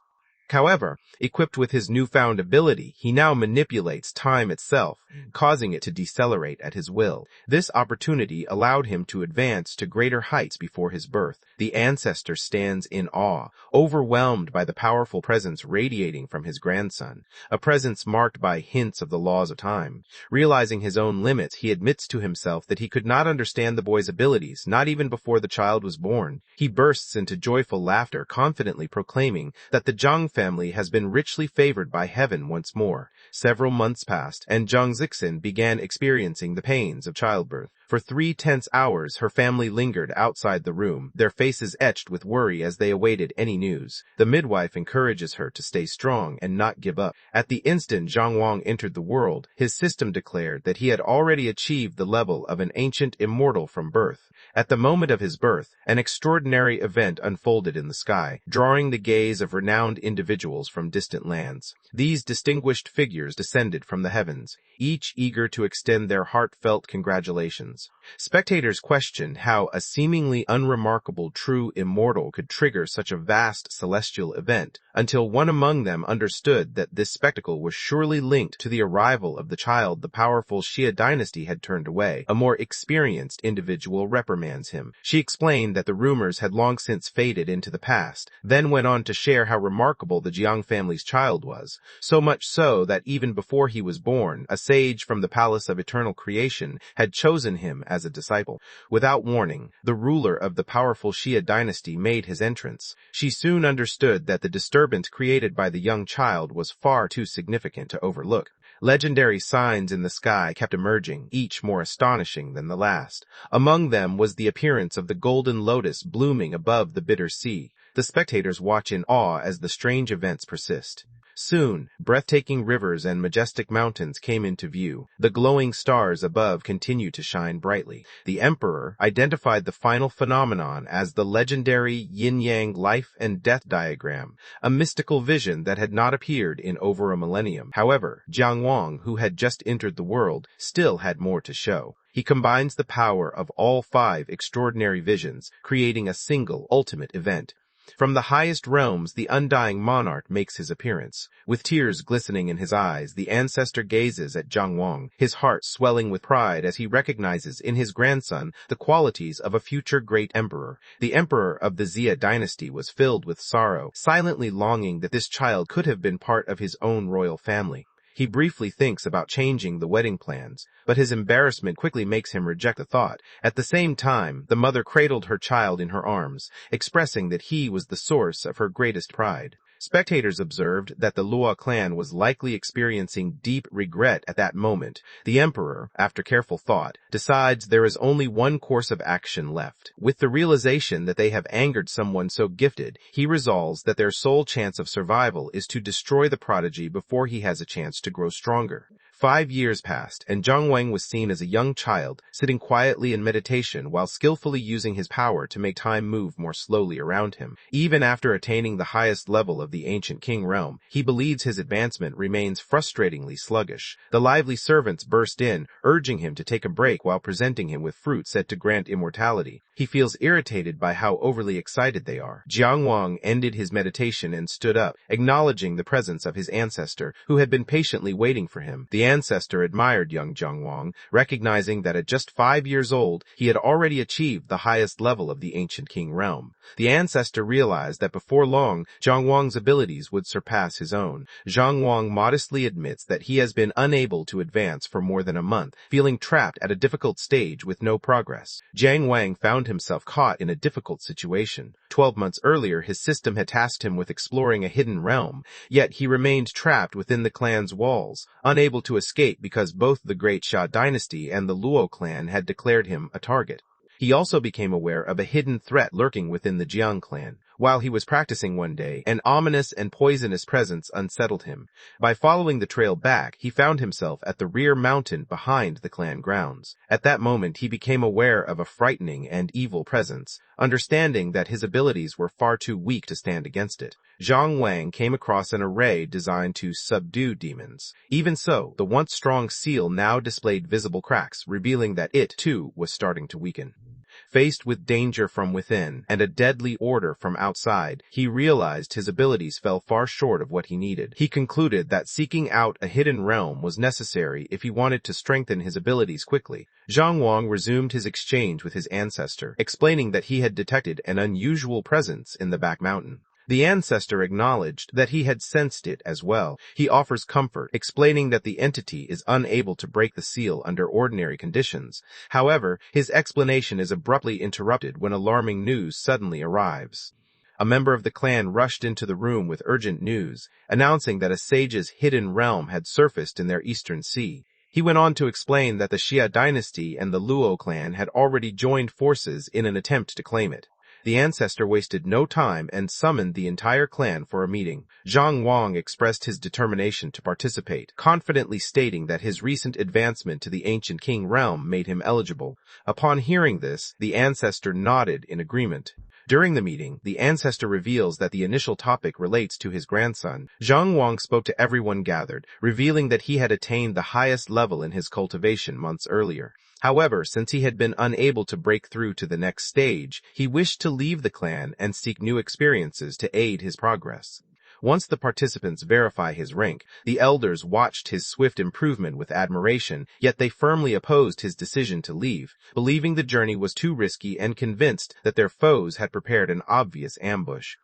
S1: However, equipped with his newfound ability, he now manipulates time itself, causing it to decelerate at his will. This opportunity allowed him to advance to greater heights before his birth. The ancestor stands in awe, overwhelmed by the powerful presence radiating from his grandson, a presence marked by hints of the laws of time. Realizing his own limits, he admits to himself that he could not understand the boy's abilities, not even before the child was born. He bursts into joyful laughter, confidently proclaiming that the Zhang family has been richly favored by heaven once more. Several months passed, and Zhang Zixin began experiencing the pains of childbirth. For 3 tense hours, her family lingered outside the room, their faces etched with worry as they awaited any news. The midwife encourages her to stay strong and not give up. At the instant Zhang Wang entered the world, his system declared that he had already achieved the level of an ancient immortal from birth. At the moment of his birth, an extraordinary event unfolded in the sky, drawing the gaze of renowned individuals from distant lands. These distinguished figures descended from the heavens, each eager to extend their heartfelt congratulations. Spectators questioned how a seemingly unremarkable true immortal could trigger such a vast celestial event, until one among them understood that this spectacle was surely linked to the arrival of the child the powerful Xia dynasty had turned away. A more experienced individual reprimands him. She explained that the rumors had long since faded into the past, then went on to share how remarkable the Jiang family's child was, so much so that even before he was born, a sage from the palace of eternal creation had chosen him as a disciple. Without warning, the ruler of the powerful Xia dynasty made his entrance. She soon understood that the disturbance created by the young child was far too significant to overlook. Legendary signs in the sky kept emerging, each more astonishing than the last. Among them was the appearance of the golden lotus blooming above the bitter sea. The spectators watch in awe as the strange events persist. Soon, breathtaking rivers and majestic mountains came into view. The glowing stars above continued to shine brightly. The emperor identified the final phenomenon as the legendary yin-yang life and death diagram, a mystical vision that had not appeared in over a millennium. However, Jiang Wang, who had just entered the world, still had more to show. He combines the power of all 5 extraordinary visions, creating a single ultimate event. From the highest realms, the undying monarch makes his appearance. With tears glistening in his eyes, the ancestor gazes at Jiang Wang, his heart swelling with pride as he recognizes in his grandson the qualities of a future great emperor. The emperor of the Xia dynasty was filled with sorrow, silently longing that this child could have been part of his own royal family. He briefly thinks about changing the wedding plans, but his embarrassment quickly makes him reject the thought. At the same time, the mother cradled her child in her arms, expressing that he was the source of her greatest pride. Spectators observed that the Luo clan was likely experiencing deep regret at that moment. The emperor, after careful thought, decides there is only one course of action left. With the realization that they have angered someone so gifted, he resolves that their sole chance of survival is to destroy the prodigy before he has a chance to grow stronger. 5 years passed, and Jiang Wang was seen as a young child, sitting quietly in meditation while skillfully using his power to make time move more slowly around him. Even after attaining the highest level of the ancient king realm, he believes his advancement remains frustratingly sluggish. The lively servants burst in, urging him to take a break while presenting him with fruit said to grant immortality. He feels irritated by how overly excited they are. Jiang Wang ended his meditation and stood up, acknowledging the presence of his ancestor, who had been patiently waiting for him. The ancestor admired young Jiang Wang, recognizing that at just 5 years old, he had already achieved the highest level of the ancient king realm. The ancestor realized that before long, Jiang Wang's abilities would surpass his own. Jiang Wang modestly admits that he has been unable to advance for more than a month, feeling trapped at a difficult stage with no progress. Jiang Wang found himself caught in a difficult situation. 12 months earlier, his system had tasked him with exploring a hidden realm, yet he remained trapped within the clan's walls, unable to escape because both the Great Xia dynasty and the Luo clan had declared him a target. He also became aware of a hidden threat lurking within the Jiang clan. While he was practicing one day, an ominous and poisonous presence unsettled him. By following the trail back, he found himself at the rear mountain behind the clan grounds. At that moment, he became aware of a frightening and evil presence, understanding that his abilities were far too weak to stand against it. Jiang Wang came across an array designed to subdue demons. Even so, the once strong seal now displayed visible cracks, revealing that it, too, was starting to weaken. Faced with danger from within and a deadly order from outside, he realized his abilities fell far short of what he needed. He concluded that seeking out a hidden realm was necessary if he wanted to strengthen his abilities quickly. Jiang Wang resumed his exchange with his ancestor, explaining that he had detected an unusual presence in the back mountain. The ancestor acknowledged that he had sensed it as well. He offers comfort, explaining that the entity is unable to break the seal under ordinary conditions. However, his explanation is abruptly interrupted when alarming news suddenly arrives. A member of the clan rushed into the room with urgent news, announcing that a sage's hidden realm had surfaced in their eastern sea. He went on to explain that the Xia dynasty and the Luo clan had already joined forces in an attempt to claim it. The ancestor wasted no time and summoned the entire clan for a meeting. Jiang Wang expressed his determination to participate, confidently stating that his recent advancement to the ancient king realm made him eligible. Upon hearing this, the ancestor nodded in agreement. During the meeting, the ancestor reveals that the initial topic relates to his grandson. Jiang Wang spoke to everyone gathered, revealing that he had attained the highest level in his cultivation months earlier. However, since he had been unable to break through to the next stage, he wished to leave the clan and seek new experiences to aid his progress. Once the participants verify his rank, the elders watched his swift improvement with admiration, yet they firmly opposed his decision to leave, believing the journey was too risky and convinced that their foes had prepared an obvious ambush.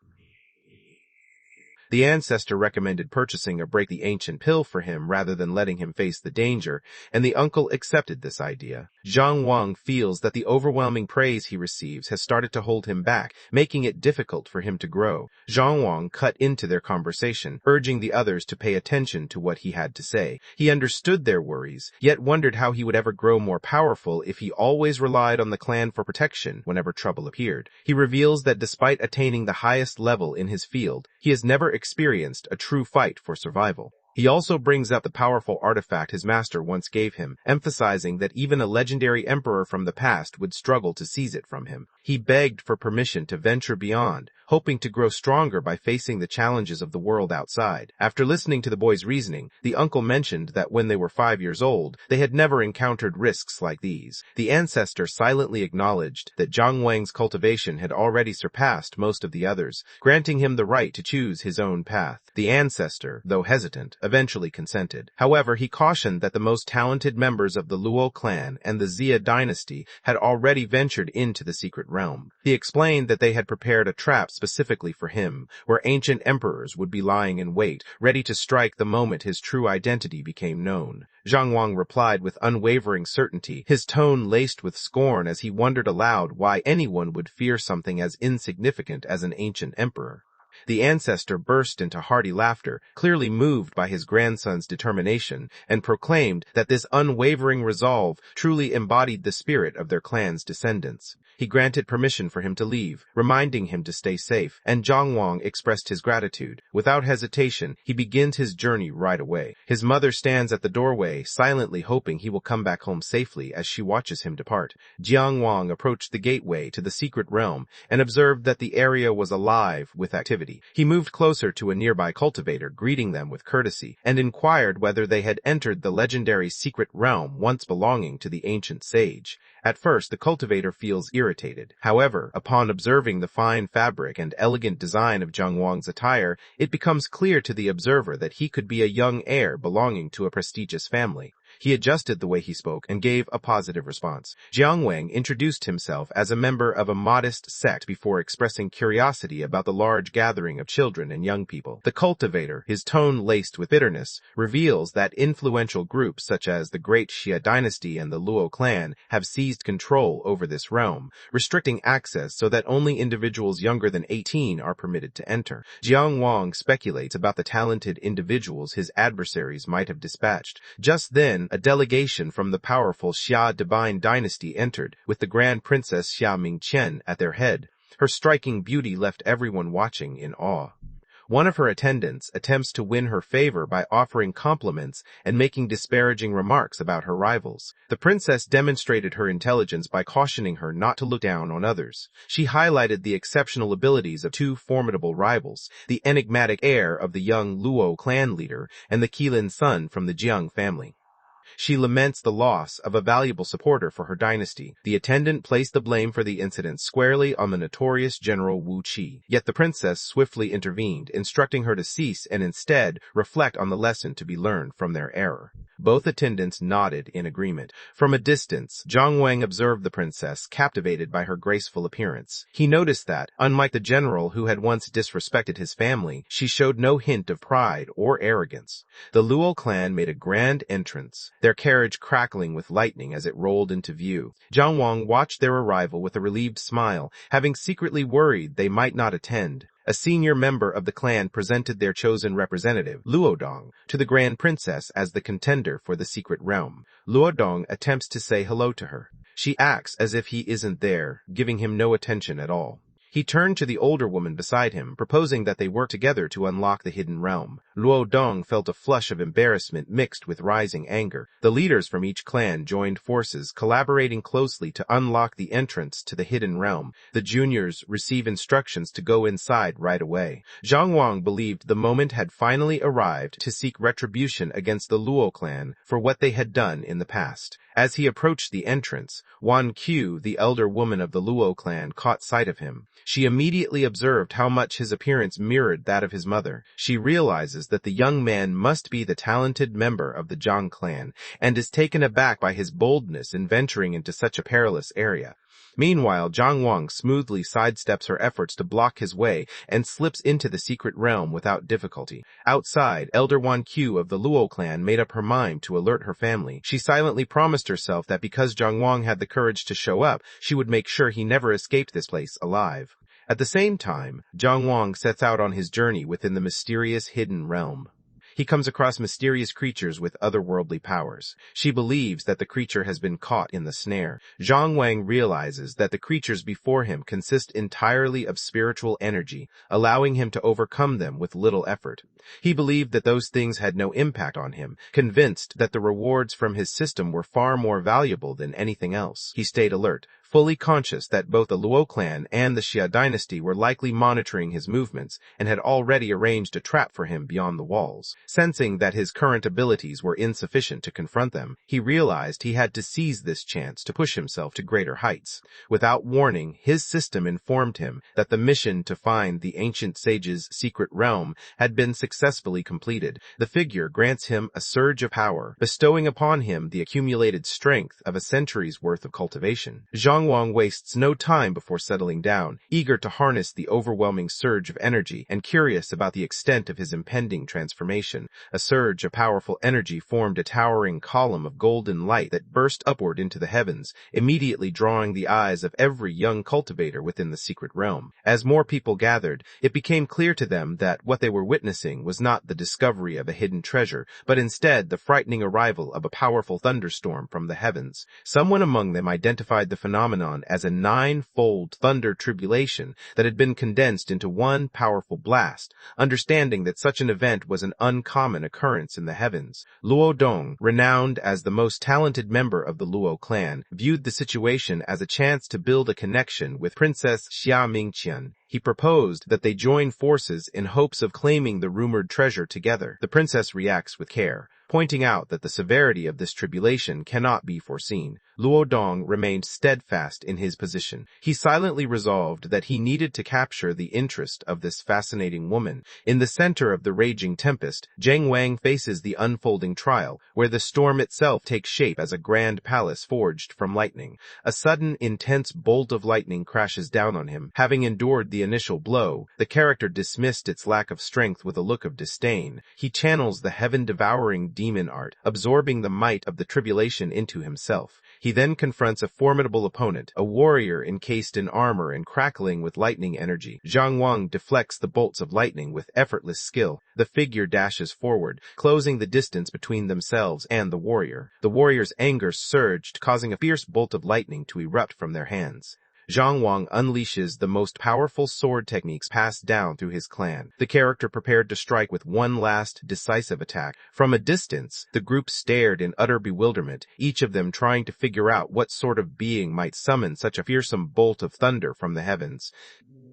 S1: The ancestor recommended purchasing a break the ancient pill for him rather than letting him face the danger, and the uncle accepted this idea. Jiang Wang feels that the overwhelming praise he receives has started to hold him back, making it difficult for him to grow. Jiang Wang cut into their conversation, urging the others to pay attention to what he had to say. He understood their worries, yet wondered how he would ever grow more powerful if he always relied on the clan for protection whenever trouble appeared. He reveals that despite attaining the highest level in his field, he has never experienced a true fight for survival. He also brings up the powerful artifact his master once gave him, emphasizing that even a legendary emperor from the past would struggle to seize it from him. He begged for permission to venture beyond, hoping to grow stronger by facing the challenges of the world outside. After listening to the boy's reasoning, the uncle mentioned that when they were 5 years old, they had never encountered risks like these. The ancestor silently acknowledged that Jiang Wang's cultivation had already surpassed most of the others, granting him the right to choose his own path. The ancestor, though hesitant, eventually consented. However, he cautioned that the most talented members of the Luo clan and the Xia dynasty had already ventured into the secret realm. He explained that they had prepared a trap specifically for him, where ancient emperors would be lying in wait, ready to strike the moment his true identity became known. Jiang Wang replied with unwavering certainty, his tone laced with scorn as he wondered aloud why anyone would fear something as insignificant as an ancient emperor. The ancestor burst into hearty laughter, clearly moved by his grandson's determination, and proclaimed that this unwavering resolve truly embodied the spirit of their clan's descendants. He granted permission for him to leave, reminding him to stay safe, and Jiang Wang expressed his gratitude. Without hesitation, he begins his journey right away. His mother stands at the doorway, silently hoping he will come back home safely as she watches him depart. Jiang Wang approached the gateway to the secret realm and observed that the area was alive with activity. He moved closer to a nearby cultivator, greeting them with courtesy, and inquired whether they had entered the legendary secret realm once belonging to the ancient sage. At first, the cultivator feels irritated. However, upon observing the fine fabric and elegant design of Jiang Wang's attire, it becomes clear to the observer that he could be a young heir belonging to a prestigious family. He adjusted the way he spoke and gave a positive response. Jiang Wang introduced himself as a member of a modest sect before expressing curiosity about the large gathering of children and young people. The cultivator, his tone laced with bitterness, reveals that influential groups such as the Great Xia dynasty and the Luo clan have seized control over this realm, restricting access so that only individuals younger than 18 are permitted to enter. Jiang Wang speculates about the talented individuals his adversaries might have dispatched. Just then, a delegation from the powerful Xia divine dynasty entered, with the Grand Princess Xia Mingqian at their head. Her striking beauty left everyone watching in awe. One of her attendants attempts to win her favor by offering compliments and making disparaging remarks about her rivals. The princess demonstrated her intelligence by cautioning her not to look down on others. She highlighted the exceptional abilities of two formidable rivals, the enigmatic heir of the young Luo clan leader and the Qilin son from the Jiang family. She laments the loss of a valuable supporter for her dynasty. The attendant placed the blame for the incident squarely on the notorious General Wu Qi. Yet the princess swiftly intervened, instructing her to cease and instead reflect on the lesson to be learned from their error. Both attendants nodded in agreement. From a distance, Jiang Wang observed the princess, captivated by her graceful appearance. He noticed that, unlike the general who had once disrespected his family, she showed no hint of pride or arrogance. The Luo clan made a grand entrance, their carriage crackling with lightning as it rolled into view. Jiang Wang watched their arrival with a relieved smile, having secretly worried they might not attend. A senior member of the clan presented their chosen representative, Luodong, to the Grand Princess as the contender for the secret realm. Luodong attempts to say hello to her. She acts as if he isn't there, giving him no attention at all. He turned to the older woman beside him, proposing that they work together to unlock the hidden realm. Luo Dong felt a flush of embarrassment mixed with rising anger. The leaders from each clan joined forces, collaborating closely to unlock the entrance to the hidden realm. The juniors receive instructions to go inside right away. Jiang Wang believed the moment had finally arrived to seek retribution against the Luo clan for what they had done in the past. As he approached the entrance, Wan Qiu, the elder woman of the Luo clan, caught sight of him. She immediately observed how much his appearance mirrored that of his mother. She realizes that the young man must be the talented member of the Zhang clan, and is taken aback by his boldness in venturing into such a perilous area. Meanwhile, Jiang Wang smoothly sidesteps her efforts to block his way and slips into the secret realm without difficulty. Outside, Elder Wan Qiu of the Luo clan made up her mind to alert her family. She silently promised herself that because Jiang Wang had the courage to show up, she would make sure he never escaped this place alive. At the same time, Jiang Wang sets out on his journey within the mysterious hidden realm. he comes across mysterious creatures with otherworldly powers. She believes that the creature has been caught in the snare. Zhang Wang realizes that the creatures before him consist entirely of spiritual energy, allowing him to overcome them with little effort. He believed that those things had no impact on him, convinced that the rewards from his system were far more valuable than anything else. He stayed alert, fully conscious that both the Luo clan and the Xia dynasty were likely monitoring his movements and had already arranged a trap for him beyond the walls. Sensing that his current abilities were insufficient to confront them, he realized he had to seize this chance to push himself to greater heights. Without warning, his system informed him that the mission to find the ancient sage's secret realm had been successfully completed. The figure grants him a surge of power, bestowing upon him the accumulated strength of a century's worth of cultivation. Zhang Wang wastes no time before settling down, eager to harness the overwhelming surge of energy and curious about the extent of his impending transformation. A surge of powerful energy formed a towering column of golden light that burst upward into the heavens, immediately drawing the eyes of every young cultivator within the secret realm. As more people gathered, it became clear to them that what they were witnessing was not the discovery of a hidden treasure, but instead the frightening arrival of a powerful thunderstorm from the heavens. Someone among them identified the phenomenon as a 9-fold thunder tribulation that had been condensed into one powerful blast, understanding that such an event was an uncommon occurrence in the heavens. Luo Dong, renowned as the most talented member of the Luo clan, viewed the situation as a chance to build a connection with Princess Xia Mingqian. He proposed that they join forces in hopes of claiming the rumored treasure together. The princess reacts with care, pointing out that the severity of this tribulation cannot be foreseen. Luo Dong remained steadfast in his position. He silently resolved that he needed to capture the interest of this fascinating woman. In the center of the raging tempest, Zhang Wang faces the unfolding trial, where the storm itself takes shape as a grand palace forged from lightning. A sudden, intense bolt of lightning crashes down on him. Having endured the initial blow, the character dismissed its lack of strength with a look of disdain. He channels the heaven-devouring demon art, absorbing the might of the tribulation into himself. He then confronts a formidable opponent, a warrior encased in armor and crackling with lightning energy. Zhang Wang deflects the bolts of lightning with effortless skill. The figure dashes forward, closing the distance between themselves and the warrior. The warrior's anger surged, causing a fierce bolt of lightning to erupt from their hands. Zhang Wang unleashes the most powerful sword techniques passed down through his clan. The character prepared to strike with one last, decisive attack. From a distance, the group stared in utter bewilderment, each of them trying to figure out what sort of being might summon such a fearsome bolt of thunder from the heavens.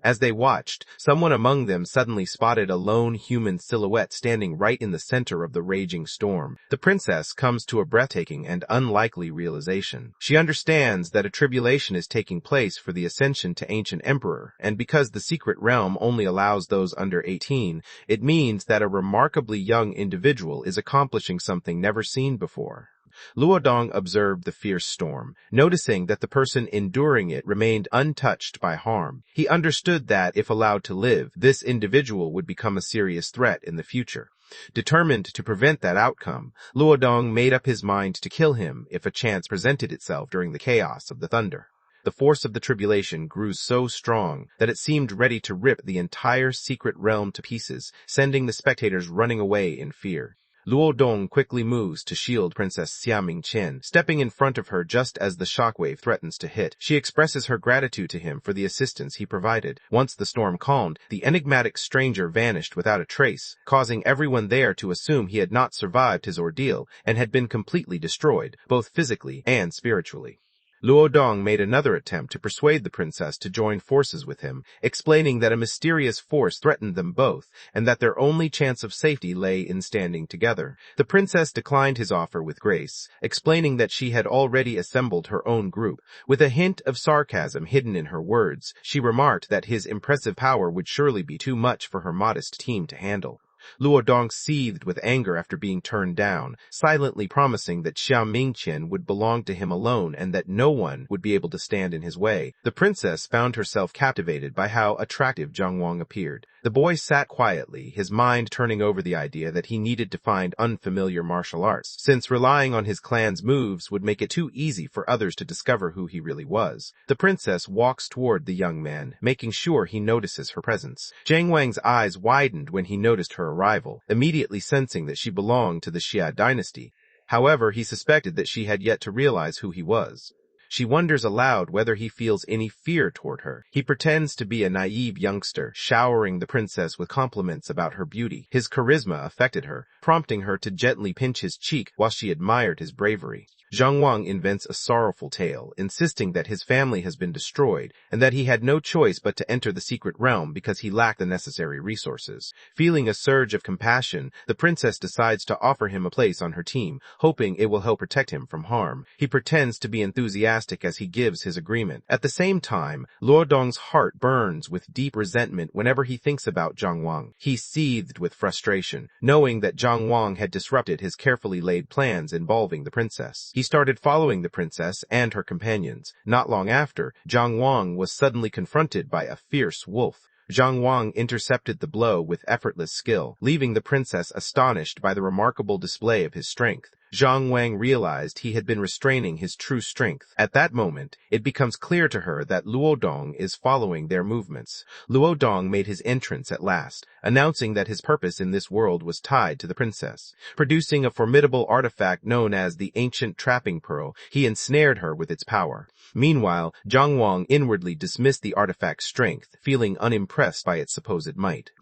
S1: As they watched, someone among them suddenly spotted a lone human silhouette standing right in the center of the raging storm. The princess comes to a breathtaking and unlikely realization. She understands that a tribulation is taking place for the ascension to ancient emperor, and because the secret realm only allows those under 18, it means that a remarkably young individual is accomplishing something never seen before. Luo Dong observed the fierce storm, noticing that the person enduring it remained untouched by harm. He understood that, if allowed to live, this individual would become a serious threat in the future. Determined to prevent that outcome, Luo Dong made up his mind to kill him if a chance presented itself during the chaos of the thunder. The force of the tribulation grew so strong that it seemed ready to rip the entire secret realm to pieces, sending the spectators running away in fear. Luo Dong quickly moves to shield Princess Xia Mingqian, stepping in front of her just as the shockwave threatens to hit. She expresses her gratitude to him for the assistance he provided. Once the storm calmed, the enigmatic stranger vanished without a trace, causing everyone there to assume he had not survived his ordeal and had been completely destroyed, both physically and spiritually. Luo Dong made another attempt to persuade the princess to join forces with him, explaining that a mysterious force threatened them both, and that their only chance of safety lay in standing together. The princess declined his offer with grace, explaining that she had already assembled her own group. With a hint of sarcasm hidden in her words, she remarked that his impressive power would surely be too much for her modest team to handle. Luo Dong seethed with anger after being turned down, silently promising that Xia Mingqian would belong to him alone and that no one would be able to stand in his way. The princess found herself captivated by how attractive Zhang Wang appeared. The boy sat quietly, his mind turning over the idea that he needed to find unfamiliar martial arts, since relying on his clan's moves would make it too easy for others to discover who he really was. The princess walks toward the young man, making sure he notices her presence. Zhang Wang's eyes widened when he noticed her arrival, immediately sensing that she belonged to the Xia dynasty. However, he suspected that she had yet to realize who he was. She wonders aloud whether he feels any fear toward her. He pretends to be a naive youngster, showering the princess with compliments about her beauty. His charisma affected her, prompting her to gently pinch his cheek while she admired his bravery. Zhang Wang invents a sorrowful tale, insisting that his family has been destroyed and that he had no choice but to enter the secret realm because he lacked the necessary resources. Feeling a surge of compassion, the princess decides to offer him a place on her team, hoping it will help protect him from harm. He pretends to be enthusiastic as he gives his agreement. At the same time, Luo Dong's heart burns with deep resentment whenever he thinks about Zhang Wang. He seethed with frustration, knowing that Zhang Wang had disrupted his carefully laid plans involving the princess. He started following the princess and her companions. Not long after, Zhang Wang was suddenly confronted by a fierce wolf. Zhang Wang intercepted the blow with effortless skill, leaving the princess astonished by the remarkable display of his strength. Zhang Wang realized he had been restraining his true strength. At that moment, it becomes clear to her that Luo Dong is following their movements. Luo Dong made his entrance at last, announcing that his purpose in this world was tied to the princess. Producing a formidable artifact known as the Ancient Trapping Pearl, he ensnared her with its power. Meanwhile, Zhang Wang inwardly dismissed the artifact's strength, feeling unimpressed by its supposed might.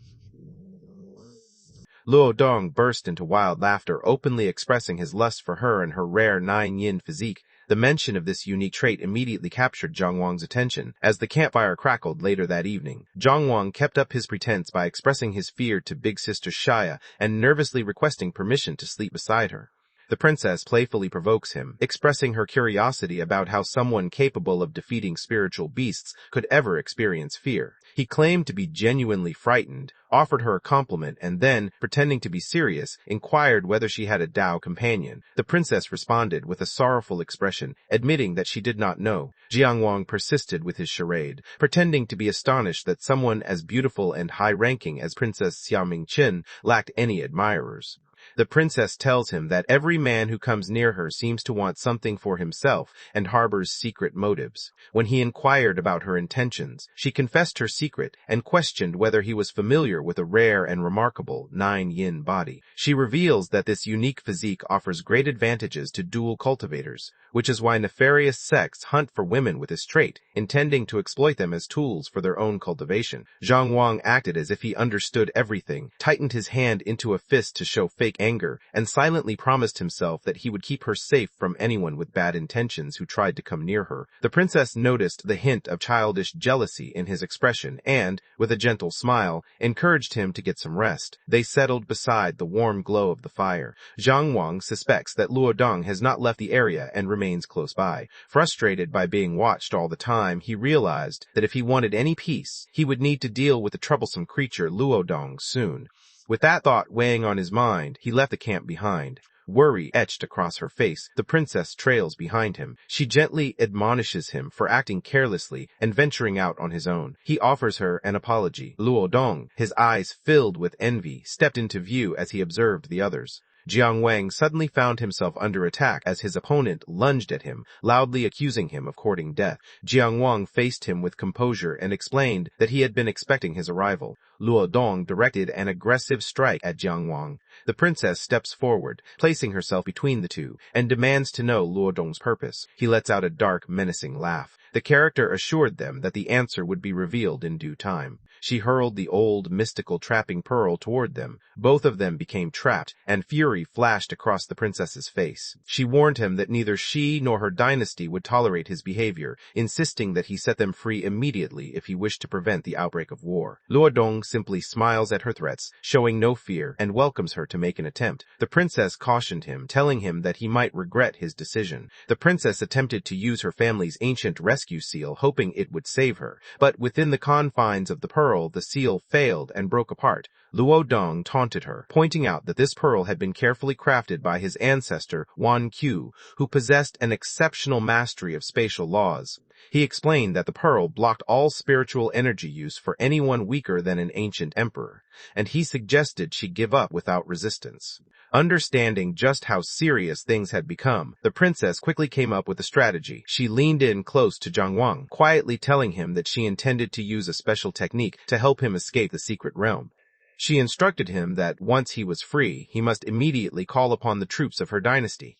S1: Luo Dong burst into wild laughter, openly expressing his lust for her and her rare 9-yin physique. The mention of this unique trait immediately captured Zhang Wang's attention. As the campfire crackled later that evening, Zhang Wang kept up his pretense by expressing his fear to big sister Xia and nervously requesting permission to sleep beside her. The princess playfully provokes him, expressing her curiosity about how someone capable of defeating spiritual beasts could ever experience fear. He claimed to be genuinely frightened, offered her a compliment, and then, pretending to be serious, inquired whether she had a Dao companion. The princess responded with a sorrowful expression, admitting that she did not know. Jiang Wang persisted with his charade, pretending to be astonished that someone as beautiful and high-ranking as Princess Xiaoming Qin lacked any admirers. The princess tells him that every man who comes near her seems to want something for himself and harbors secret motives. When he inquired about her intentions, she confessed her secret and questioned whether he was familiar with a rare and remarkable 9-yin body. She reveals that this unique physique offers great advantages to dual cultivators, which is why nefarious sects hunt for women with this trait, intending to exploit them as tools for their own cultivation. Zhang Wang acted as if he understood everything, tightened his hand into a fist to show fake anger, and silently promised himself that he would keep her safe from anyone with bad intentions who tried to come near her. The princess noticed the hint of childish jealousy in his expression and, with a gentle smile, encouraged him to get some rest. They settled beside the warm glow of the fire. Zhang Wang suspects that Luo Dong has not left the area and remains close by. Frustrated by being watched all the time, he realized that if he wanted any peace, he would need to deal with the troublesome creature Luo Dong soon. With that thought weighing on his mind, he left the camp behind. Worry etched across her face. The princess trails behind him. She gently admonishes him for acting carelessly and venturing out on his own. He offers her an apology. Luo Dong, his eyes filled with envy, stepped into view as he observed the others. Jiang Wang suddenly found himself under attack as his opponent lunged at him, loudly accusing him of courting death. Jiang Wang faced him with composure and explained that he had been expecting his arrival. Luo Dong directed an aggressive strike at Jiang Wang. The princess steps forward, placing herself between the two, and demands to know Luo Dong's purpose. He lets out a dark, menacing laugh. The character assured them that the answer would be revealed in due time. She hurled the old, mystical trapping pearl toward them. Both of them became trapped, and fury flashed across the princess's face. She warned him that neither she nor her dynasty would tolerate his behavior, insisting that he set them free immediately if he wished to prevent the outbreak of war. Luo Dong simply smiles at her threats, showing no fear, and welcomes her to make an attempt. The princess cautioned him, telling him that he might regret his decision. The princess attempted to use her family's ancient rescue seal, hoping it would save her, but within the confines of the pearl, the seal failed and broke apart. Luo Dong taunted her, pointing out that this pearl had been carefully crafted by his ancestor, Wan Qiu, who possessed an exceptional mastery of spatial laws. He explained that the pearl blocked all spiritual energy use for anyone weaker than an ancient emperor, and he suggested she give up without resistance. Understanding just how serious things had become, the princess quickly came up with a strategy. She leaned in close to Zhang Wang, quietly telling him that she intended to use a special technique to help him escape the secret realm. She instructed him that once he was free, he must immediately call upon the troops of her dynasty.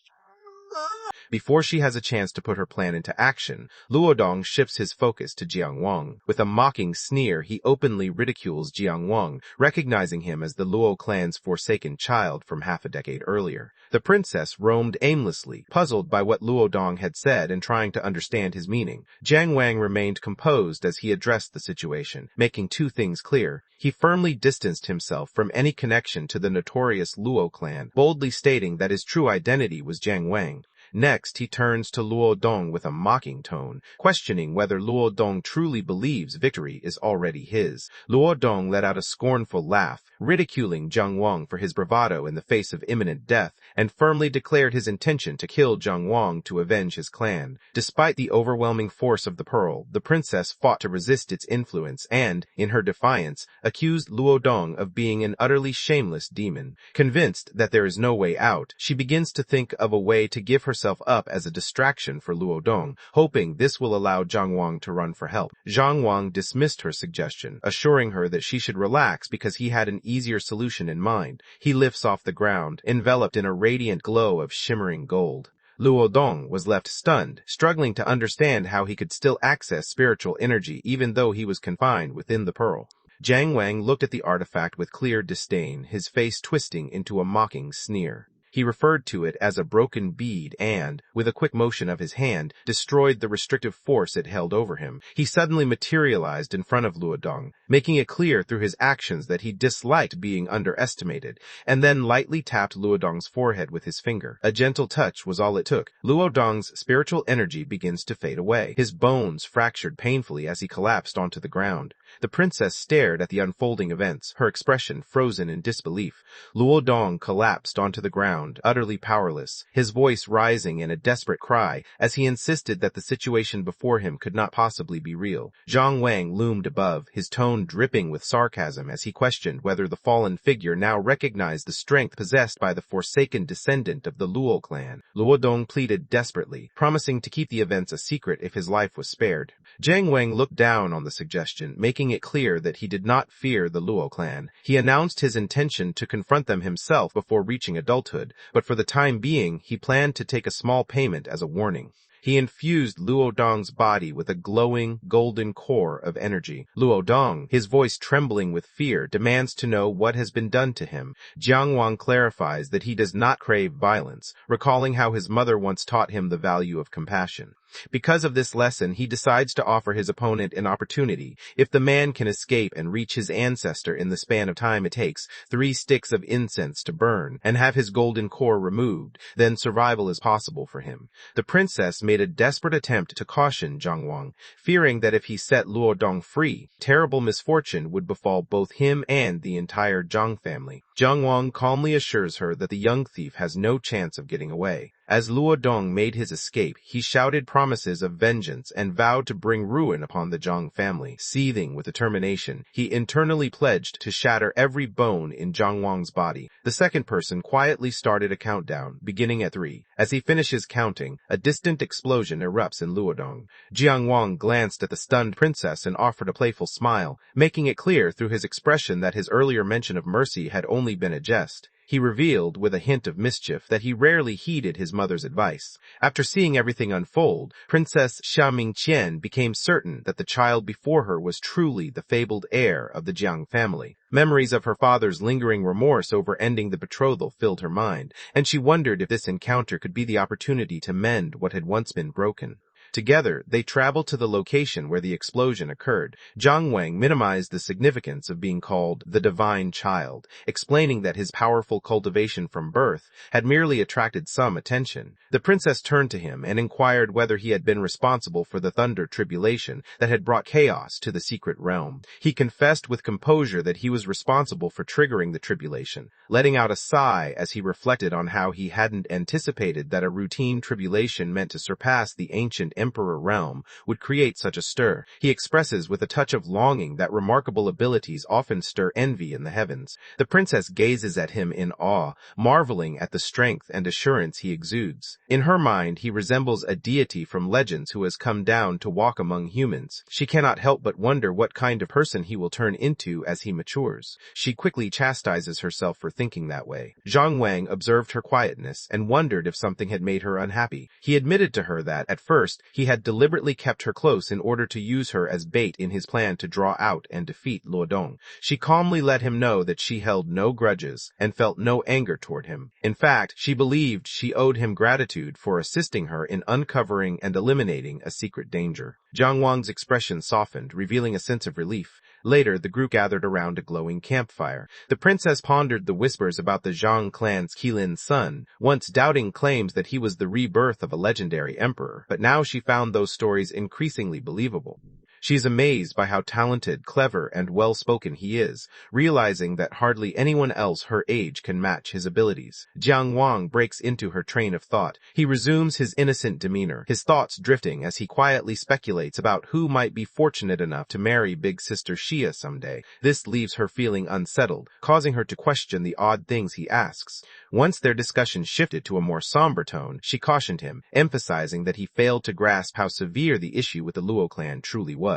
S1: Before she has a chance to put her plan into action, Luodong shifts his focus to Jiangwang. With a mocking sneer, he openly ridicules Jiangwang, recognizing him as the Luo clan's forsaken child from half a decade earlier. The princess roamed aimlessly, puzzled by what Luodong had said and trying to understand his meaning. Jiang Wang remained composed as he addressed the situation, making two things clear. He firmly distanced himself from any connection to the notorious Luo clan, boldly stating that his true identity was Jiang Wang. Next, he turns to Luo Dong with a mocking tone, questioning whether Luo Dong truly believes victory is already his. Luo Dong let out a scornful laugh, ridiculing Zhang Wang for his bravado in the face of imminent death, and firmly declared his intention to kill Zhang Wang to avenge his clan. Despite the overwhelming force of the pearl, the princess fought to resist its influence and, in her defiance, accused Luo Dong of being an utterly shameless demon. Convinced that there is no way out, she begins to think of a way to give herself up as a distraction for Luo Dong, hoping this will allow Zhang Wang to run for help. Zhang Wang dismissed her suggestion, assuring her that she should relax because he had an easier solution in mind. He lifts off the ground, enveloped in a radiant glow of shimmering gold. Luo Dong was left stunned, struggling to understand how he could still access spiritual energy even though he was confined within the pearl. Jiang Wang looked at the artifact with clear disdain, his face twisting into a mocking sneer. He referred to it as a broken bead and, with a quick motion of his hand, destroyed the restrictive force it held over him. He suddenly materialized in front of Luodong, making it clear through his actions that he disliked being underestimated, and then lightly tapped Luodong's forehead with his finger. A gentle touch was all it took. Luodong's spiritual energy begins to fade away. His bones fractured painfully as he collapsed onto the ground. The princess stared at the unfolding events, her expression frozen in disbelief. Luodong collapsed onto the ground, utterly powerless, his voice rising in a desperate cry as he insisted that the situation before him could not possibly be real. Zhang Wang loomed above, his tone dripping with sarcasm as he questioned whether the fallen figure now recognized the strength possessed by the forsaken descendant of the Luo clan. Luodong pleaded desperately, promising to keep the events a secret if his life was spared. Jiang Wang looked down on the suggestion, making it clear that he did not fear the Luo clan. He announced his intention to confront them himself before reaching adulthood, but for the time being, he planned to take a small payment as a warning. He infused Luo Dong's body with a glowing, golden core of energy. Luo Dong, his voice trembling with fear, demands to know what has been done to him. Jiang Wang clarifies that he does not crave violence, recalling how his mother once taught him the value of compassion. Because of this lesson, he decides to offer his opponent an opportunity. If the man can escape and reach his ancestor in the span of time it takes 3 sticks of incense to burn and have his golden core removed, then survival is possible for him. The princess made a desperate attempt to caution Zhang Wang, fearing that if he set Luo Dong free, terrible misfortune would befall both him and the entire Zhang family. Zhang Wang calmly assures her that the young thief has no chance of getting away. As Luo Dong made his escape, he shouted promises of vengeance and vowed to bring ruin upon the Zhang family. Seething with determination, he internally pledged to shatter every bone in Zhang Wang's body. The second person quietly started a countdown, beginning at 3. As he finishes counting, a distant explosion erupts in Luodong. Jiang Wang glanced at the stunned princess and offered a playful smile, making it clear through his expression that his earlier mention of mercy had only been a jest. He revealed, with a hint of mischief, that he rarely heeded his mother's advice. After seeing everything unfold, Princess Xia Mingqian became certain that the child before her was truly the fabled heir of the Jiang family. Memories of her father's lingering remorse over ending the betrothal filled her mind, and she wondered if this encounter could be the opportunity to mend what had once been broken. Together, they traveled to the location where the explosion occurred. Zhang Wang minimized the significance of being called the Divine Child, explaining that his powerful cultivation from birth had merely attracted some attention. The princess turned to him and inquired whether he had been responsible for the thunder tribulation that had brought chaos to the secret realm. He confessed with composure that he was responsible for triggering the tribulation, letting out a sigh as he reflected on how he hadn't anticipated that a routine tribulation meant to surpass the ancient Emperor realm would create such a stir. He expresses with a touch of longing that remarkable abilities often stir envy in the heavens. The princess gazes at him in awe, marveling at the strength and assurance he exudes. In her mind, he resembles a deity from legends who has come down to walk among humans. She cannot help but wonder what kind of person he will turn into as he matures. She quickly chastises herself for thinking that way. Zhang Wang observed her quietness and wondered if something had made her unhappy. He admitted to her that, at first, he had deliberately kept her close in order to use her as bait in his plan to draw out and defeat Luo Dong. She calmly let him know that she held no grudges and felt no anger toward him. In fact, she believed she owed him gratitude for assisting her in uncovering and eliminating a secret danger. Zhang Wang's expression softened, revealing a sense of relief. Later, the group gathered around a glowing campfire. The princess pondered the whispers about the Zhang clan's Qilin son, once doubting claims that he was the rebirth of a legendary emperor, but now she found those stories increasingly believable. She is amazed by how talented, clever, and well-spoken he is, realizing that hardly anyone else her age can match his abilities. Jiang Wang breaks into her train of thought. He resumes his innocent demeanor, his thoughts drifting as he quietly speculates about who might be fortunate enough to marry big sister Xia someday. This leaves her feeling unsettled, causing her to question the odd things he asks. Once their discussion shifted to a more somber tone, she cautioned him, emphasizing that he failed to grasp how severe the issue with the Luo clan truly was.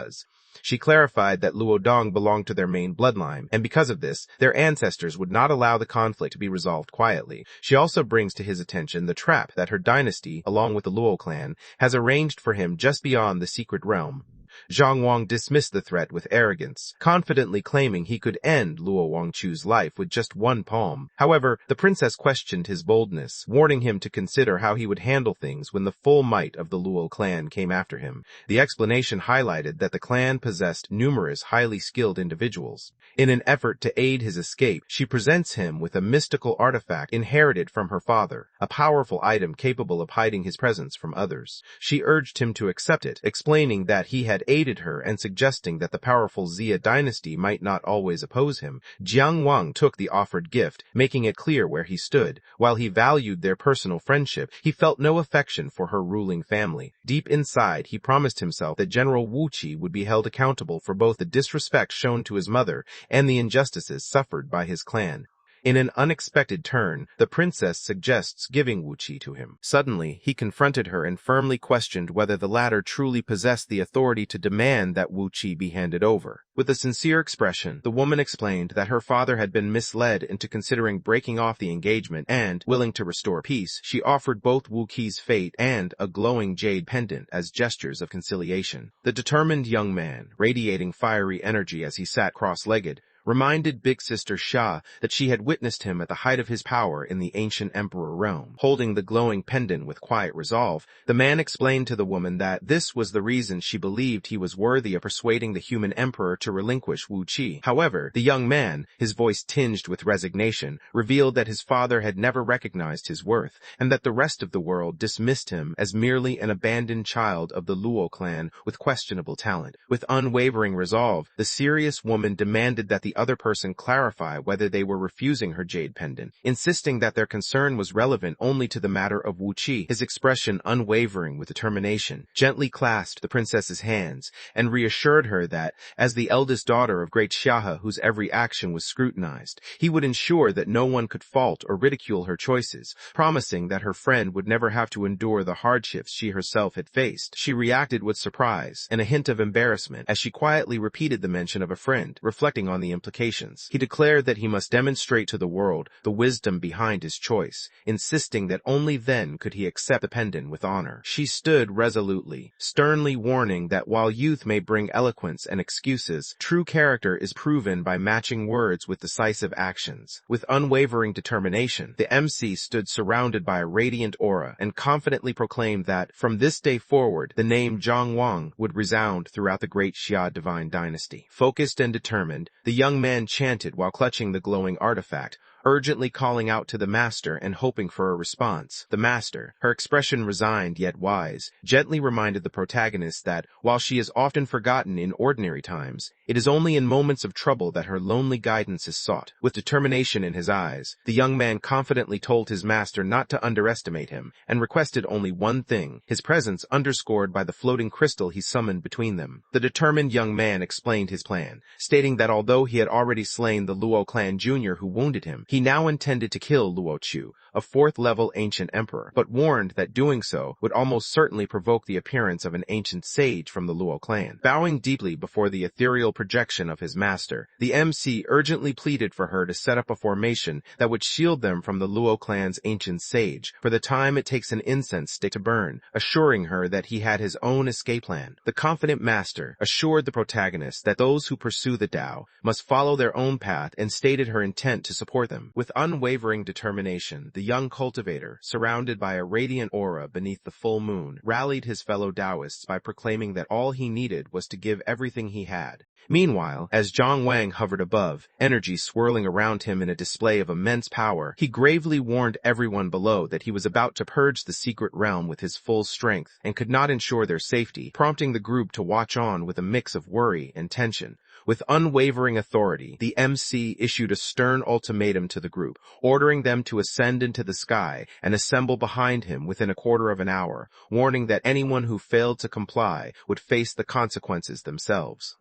S1: She clarified that Luo Dong belonged to their main bloodline, and because of this, their ancestors would not allow the conflict to be resolved quietly. She also brings to his attention the trap that her dynasty, along with the Luo clan, has arranged for him just beyond the secret realm. Zhang Wang dismissed the threat with arrogance, confidently claiming he could end Luo Wangchu's life with just one palm. However, the princess questioned his boldness, warning him to consider how he would handle things when the full might of the Luo clan came after him. The explanation highlighted that the clan possessed numerous highly skilled individuals. In an effort to aid his escape, she presents him with a mystical artifact inherited from her father, a powerful item capable of hiding his presence from others. She urged him to accept it, explaining that he had aided her and suggesting that the powerful Xia dynasty might not always oppose him. Jiang Wang took the offered gift, making it clear where he stood. While he valued their personal friendship, he felt no affection for her ruling family. Deep inside, he promised himself that General Wu Qi would be held accountable for both the disrespect shown to his mother and the injustices suffered by his clan. In an unexpected turn, the princess suggests giving Wu Qi to him. Suddenly, he confronted her and firmly questioned whether the latter truly possessed the authority to demand that Wu Qi be handed over. With a sincere expression, the woman explained that her father had been misled into considering breaking off the engagement and, willing to restore peace, she offered both Wu Qi's fate and a glowing jade pendant as gestures of conciliation. The determined young man, radiating fiery energy as he sat cross-legged, reminded big sister Xia that she had witnessed him at the height of his power in the ancient emperor realm. Holding the glowing pendant with quiet resolve, the man explained to the woman that this was the reason she believed he was worthy of persuading the human emperor to relinquish Wu Qi. However, the young man, his voice tinged with resignation, revealed that his father had never recognized his worth, and that the rest of the world dismissed him as merely an abandoned child of the Luo clan with questionable talent. With unwavering resolve, the serious woman demanded that the other person clarify whether they were refusing her jade pendant, insisting that their concern was relevant only to the matter of Wu Qi. His expression, unwavering with determination, gently clasped the princess's hands and reassured her that, as the eldest daughter of great Xia whose every action was scrutinized, he would ensure that no one could fault or ridicule her choices, promising that her friend would never have to endure the hardships she herself had faced. She reacted with surprise and a hint of embarrassment as she quietly repeated the mention of a friend, reflecting on the implications. He declared that he must demonstrate to the world the wisdom behind his choice, insisting that only then could he accept the pendant with honor. She stood resolutely, sternly warning that while youth may bring eloquence and excuses, true character is proven by matching words with decisive actions. With unwavering determination, the MC stood surrounded by a radiant aura and confidently proclaimed that, from this day forward, the name Zhang Wang would resound throughout the great Xia divine dynasty. Focused and determined, the young man chanted while clutching the glowing artifact, urgently calling out to the master and hoping for a response. The master, her expression resigned yet wise, gently reminded the protagonist that, while she is often forgotten in ordinary times, it is only in moments of trouble that her lonely guidance is sought. With determination in his eyes, the young man confidently told his master not to underestimate him, and requested only one thing, his presence underscored by the floating crystal he summoned between them. The determined young man explained his plan, stating that although he had already slain the Luo clan junior who wounded him, he now intended to kill Luo Chu, a fourth-level ancient emperor, but warned that doing so would almost certainly provoke the appearance of an ancient sage from the Luo clan. Bowing deeply before the ethereal projection of his master, the MC urgently pleaded for her to set up a formation that would shield them from the Luo clan's ancient sage for the time it takes an incense stick to burn, assuring her that he had his own escape plan. The confident master assured the protagonist that those who pursue the Tao must follow their own path and stated her intent to support them. With unwavering determination, the young cultivator, surrounded by a radiant aura beneath the full moon, rallied his fellow Taoists by proclaiming that all he needed was to give everything he had. Meanwhile, as Zhang Wang hovered above, energy swirling around him in a display of immense power, he gravely warned everyone below that he was about to purge the secret realm with his full strength and could not ensure their safety, prompting the group to watch on with a mix of worry and tension. With unwavering authority, the MC issued a stern ultimatum to the group, ordering them to ascend into the sky and assemble behind him within a quarter of an hour, warning that anyone who failed to comply would face the consequences themselves.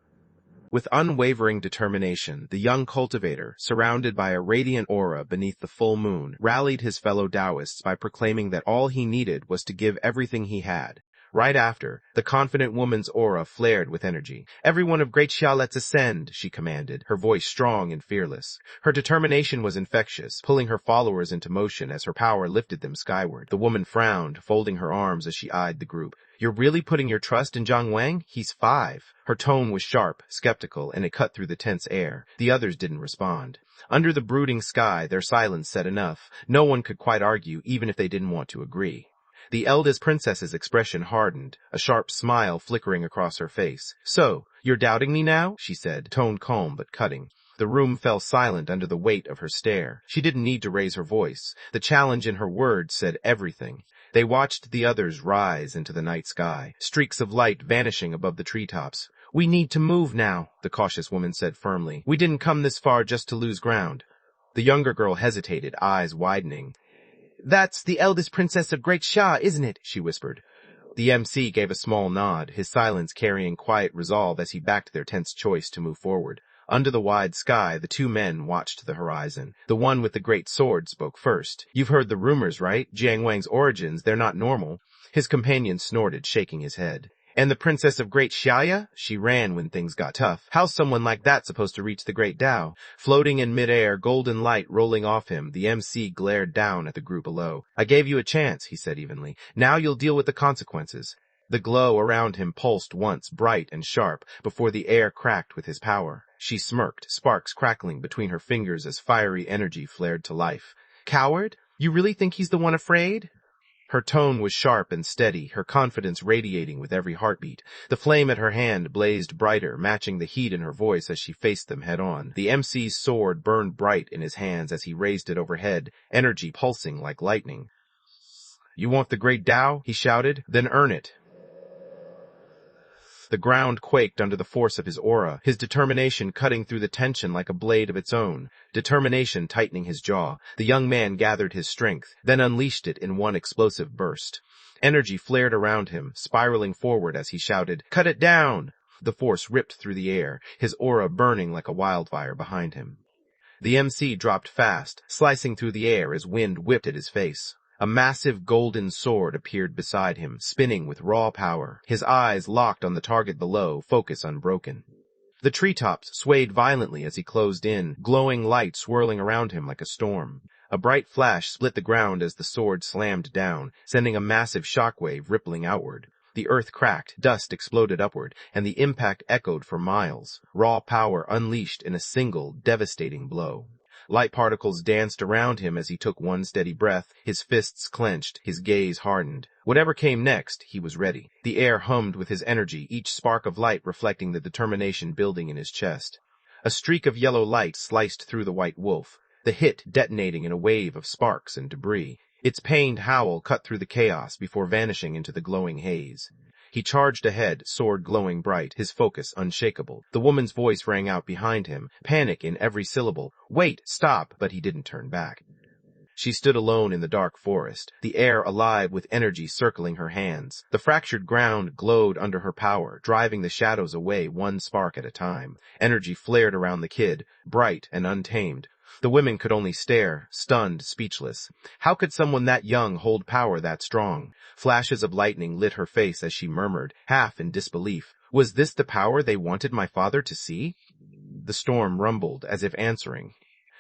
S1: With unwavering determination, the young cultivator, surrounded by a radiant aura beneath the full moon, rallied his fellow Taoists by proclaiming that all he needed was to give everything he had. Right after, the confident woman's aura flared with energy. "Everyone of Great Xia, let's ascend," she commanded, her voice strong and fearless. Her determination was infectious, pulling her followers into motion as her power lifted them skyward. The woman frowned, folding her arms as she eyed the group. "You're really putting your trust in Zhang Wang? He's 5. Her tone was sharp, skeptical, and it cut through the tense air. The others didn't respond. Under the brooding sky, their silence said enough. No one could quite argue, even if they didn't want to agree. The eldest princess's expression hardened, a sharp smile flickering across her face. "So, you're doubting me now?" she said, tone calm but cutting. The room fell silent under the weight of her stare. She didn't need to raise her voice. The challenge in her words said everything. They watched the others rise into the night sky, streaks of light vanishing above the treetops. "We need to move now," the cautious woman said firmly. "We didn't come this far just to lose ground." The younger girl hesitated, eyes widening. "That's the eldest princess of Great Xia, isn't it?" she whispered. The MC gave a small nod, his silence carrying quiet resolve as he backed their tense choice to move forward. Under the wide sky, the two men watched the horizon. The one with the great sword spoke first. "You've heard the rumors, right? Jiang Wang's origins, they're not normal." His companion snorted, shaking his head. "And the princess of Great Xia? She ran when things got tough. How's someone like that supposed to reach the great Tao?" Floating in midair, golden light rolling off him, the MC glared down at the group below. "I gave you a chance," he said evenly. "Now you'll deal with the consequences." The glow around him pulsed once, bright and sharp, before the air cracked with his power. She smirked, sparks crackling between her fingers as fiery energy flared to life. "Coward? You really think he's the one afraid?" Her tone was sharp and steady, her confidence radiating with every heartbeat. The flame at her hand blazed brighter, matching the heat in her voice as she faced them head-on. The MC's sword burned bright in his hands as he raised it overhead, energy pulsing like lightning. "You want the great Tao?" he shouted. "Then earn it." The ground quaked under the force of his aura, his determination cutting through the tension like a blade of its own. Determination tightening his jaw, the young man gathered his strength, then unleashed it in one explosive burst. Energy flared around him, spiraling forward as he shouted, "Cut it down!" The force ripped through the air, his aura burning like a wildfire behind him. The MC dropped fast, slicing through the air as wind whipped at his face. A massive golden sword appeared beside him, spinning with raw power, his eyes locked on the target below, focus unbroken. The treetops swayed violently as he closed in, glowing light swirling around him like a storm. A bright flash split the ground as the sword slammed down, sending a massive shockwave rippling outward. The earth cracked, dust exploded upward, and the impact echoed for miles, raw power unleashed in a single, devastating blow. Light particles danced around him as he took one steady breath, his fists clenched, his gaze hardened. Whatever came next, he was ready. The air hummed with his energy, each spark of light reflecting the determination building in his chest. A streak of yellow light sliced through the white wolf. the hit detonating in a wave of sparks and debris. Its pained howl cut through the chaos before vanishing into the glowing haze. He charged ahead, sword glowing bright, his focus unshakable. The woman's voice rang out behind him, panic in every syllable. "Wait, stop!" But he didn't turn back. She stood alone in the dark forest, the air alive with energy circling her hands. The fractured ground glowed under her power, driving the shadows away one spark at a time. Energy flared around the kid, bright and untamed. The women could only stare, stunned, speechless. How could someone that young hold power that strong? Flashes of lightning lit her face as she murmured, half in disbelief. Was this the power they wanted my father to see? The storm rumbled, as if answering.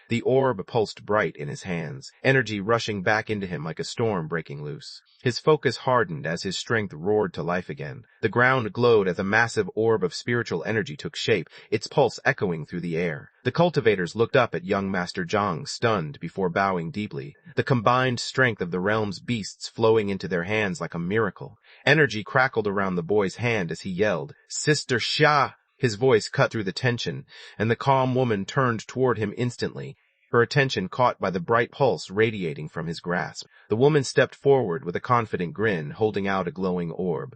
S1: The orb pulsed bright in his hands, energy rushing back into him like a storm breaking loose. His focus hardened as his strength roared to life again. The ground glowed as a massive orb of spiritual energy took shape, its pulse echoing through the air. The cultivators looked up at young Master Zhang, stunned, before bowing deeply. The combined strength of the realm's beasts flowing into their hands like a miracle. Energy crackled around the boy's hand as he yelled, "Sister Xia!" His voice cut through the tension, and the calm woman turned toward him instantly, her attention caught by the bright pulse radiating from his grasp. The woman stepped forward with a confident grin, holding out a glowing orb.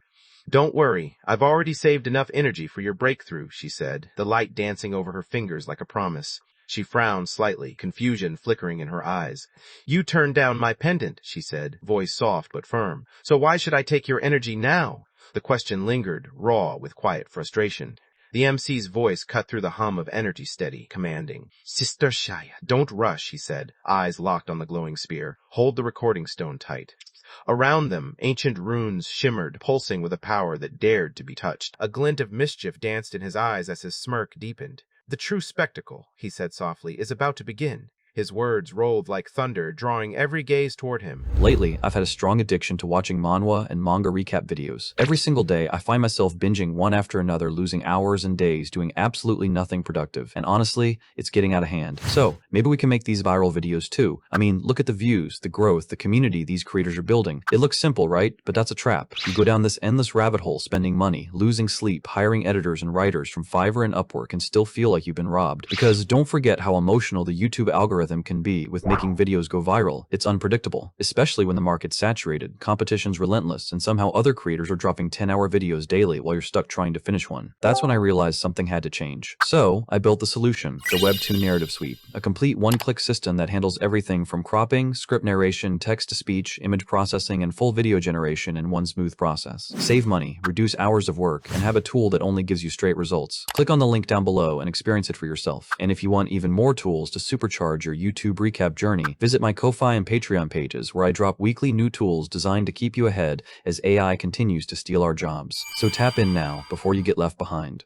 S1: "Don't worry, I've already saved enough energy for your breakthrough," she said, the light dancing over her fingers like a promise. She frowned slightly, confusion flickering in her eyes. "You turned down my pendant," she said, voice soft but firm. "So why should I take your energy now?" The question lingered, raw with quiet frustration. The MC's voice cut through the hum of energy, steady, commanding. "Sister Shaya, don't rush," he said, eyes locked on the glowing spear. "Hold the recording stone tight." Around them, ancient runes shimmered, pulsing with a power that dared to be touched. A glint of mischief danced in his eyes as his smirk deepened. "The true spectacle," he said softly, "is about to begin." His words rolled like thunder, drawing every gaze toward him.
S2: Lately, I've had a strong addiction to watching manhwa and manga recap videos. Every single day, I find myself binging one after another, losing hours and days doing absolutely nothing productive. And honestly, it's getting out of hand. So, maybe we can make these viral videos too. I mean, look at the views, the growth, the community these creators are building. It looks simple, right? But that's a trap. You go down this endless rabbit hole, spending money, losing sleep, hiring editors and writers from Fiverr and Upwork, and still feel like you've been robbed. Because don't forget how emotional the YouTube algorithm can be with making videos go viral. It's unpredictable, especially when the market's saturated, competition's relentless, and somehow other creators are dropping 10-hour videos daily while you're stuck trying to finish one. That's when I realized something had to change. So, I built the solution, the Web2 Narrative Suite, a complete one-click system that handles everything from cropping, script narration, text-to-speech, image processing, and full video generation in one smooth process. Save money, reduce hours of work, and have a tool that only gives you straight results. Click on the link down below and experience it for yourself. And if you want even more tools to supercharge your YouTube recap journey, visit my Ko-Fi and Patreon pages where I drop weekly new tools designed to keep you ahead as AI continues to steal our jobs. So tap in now before you get left behind.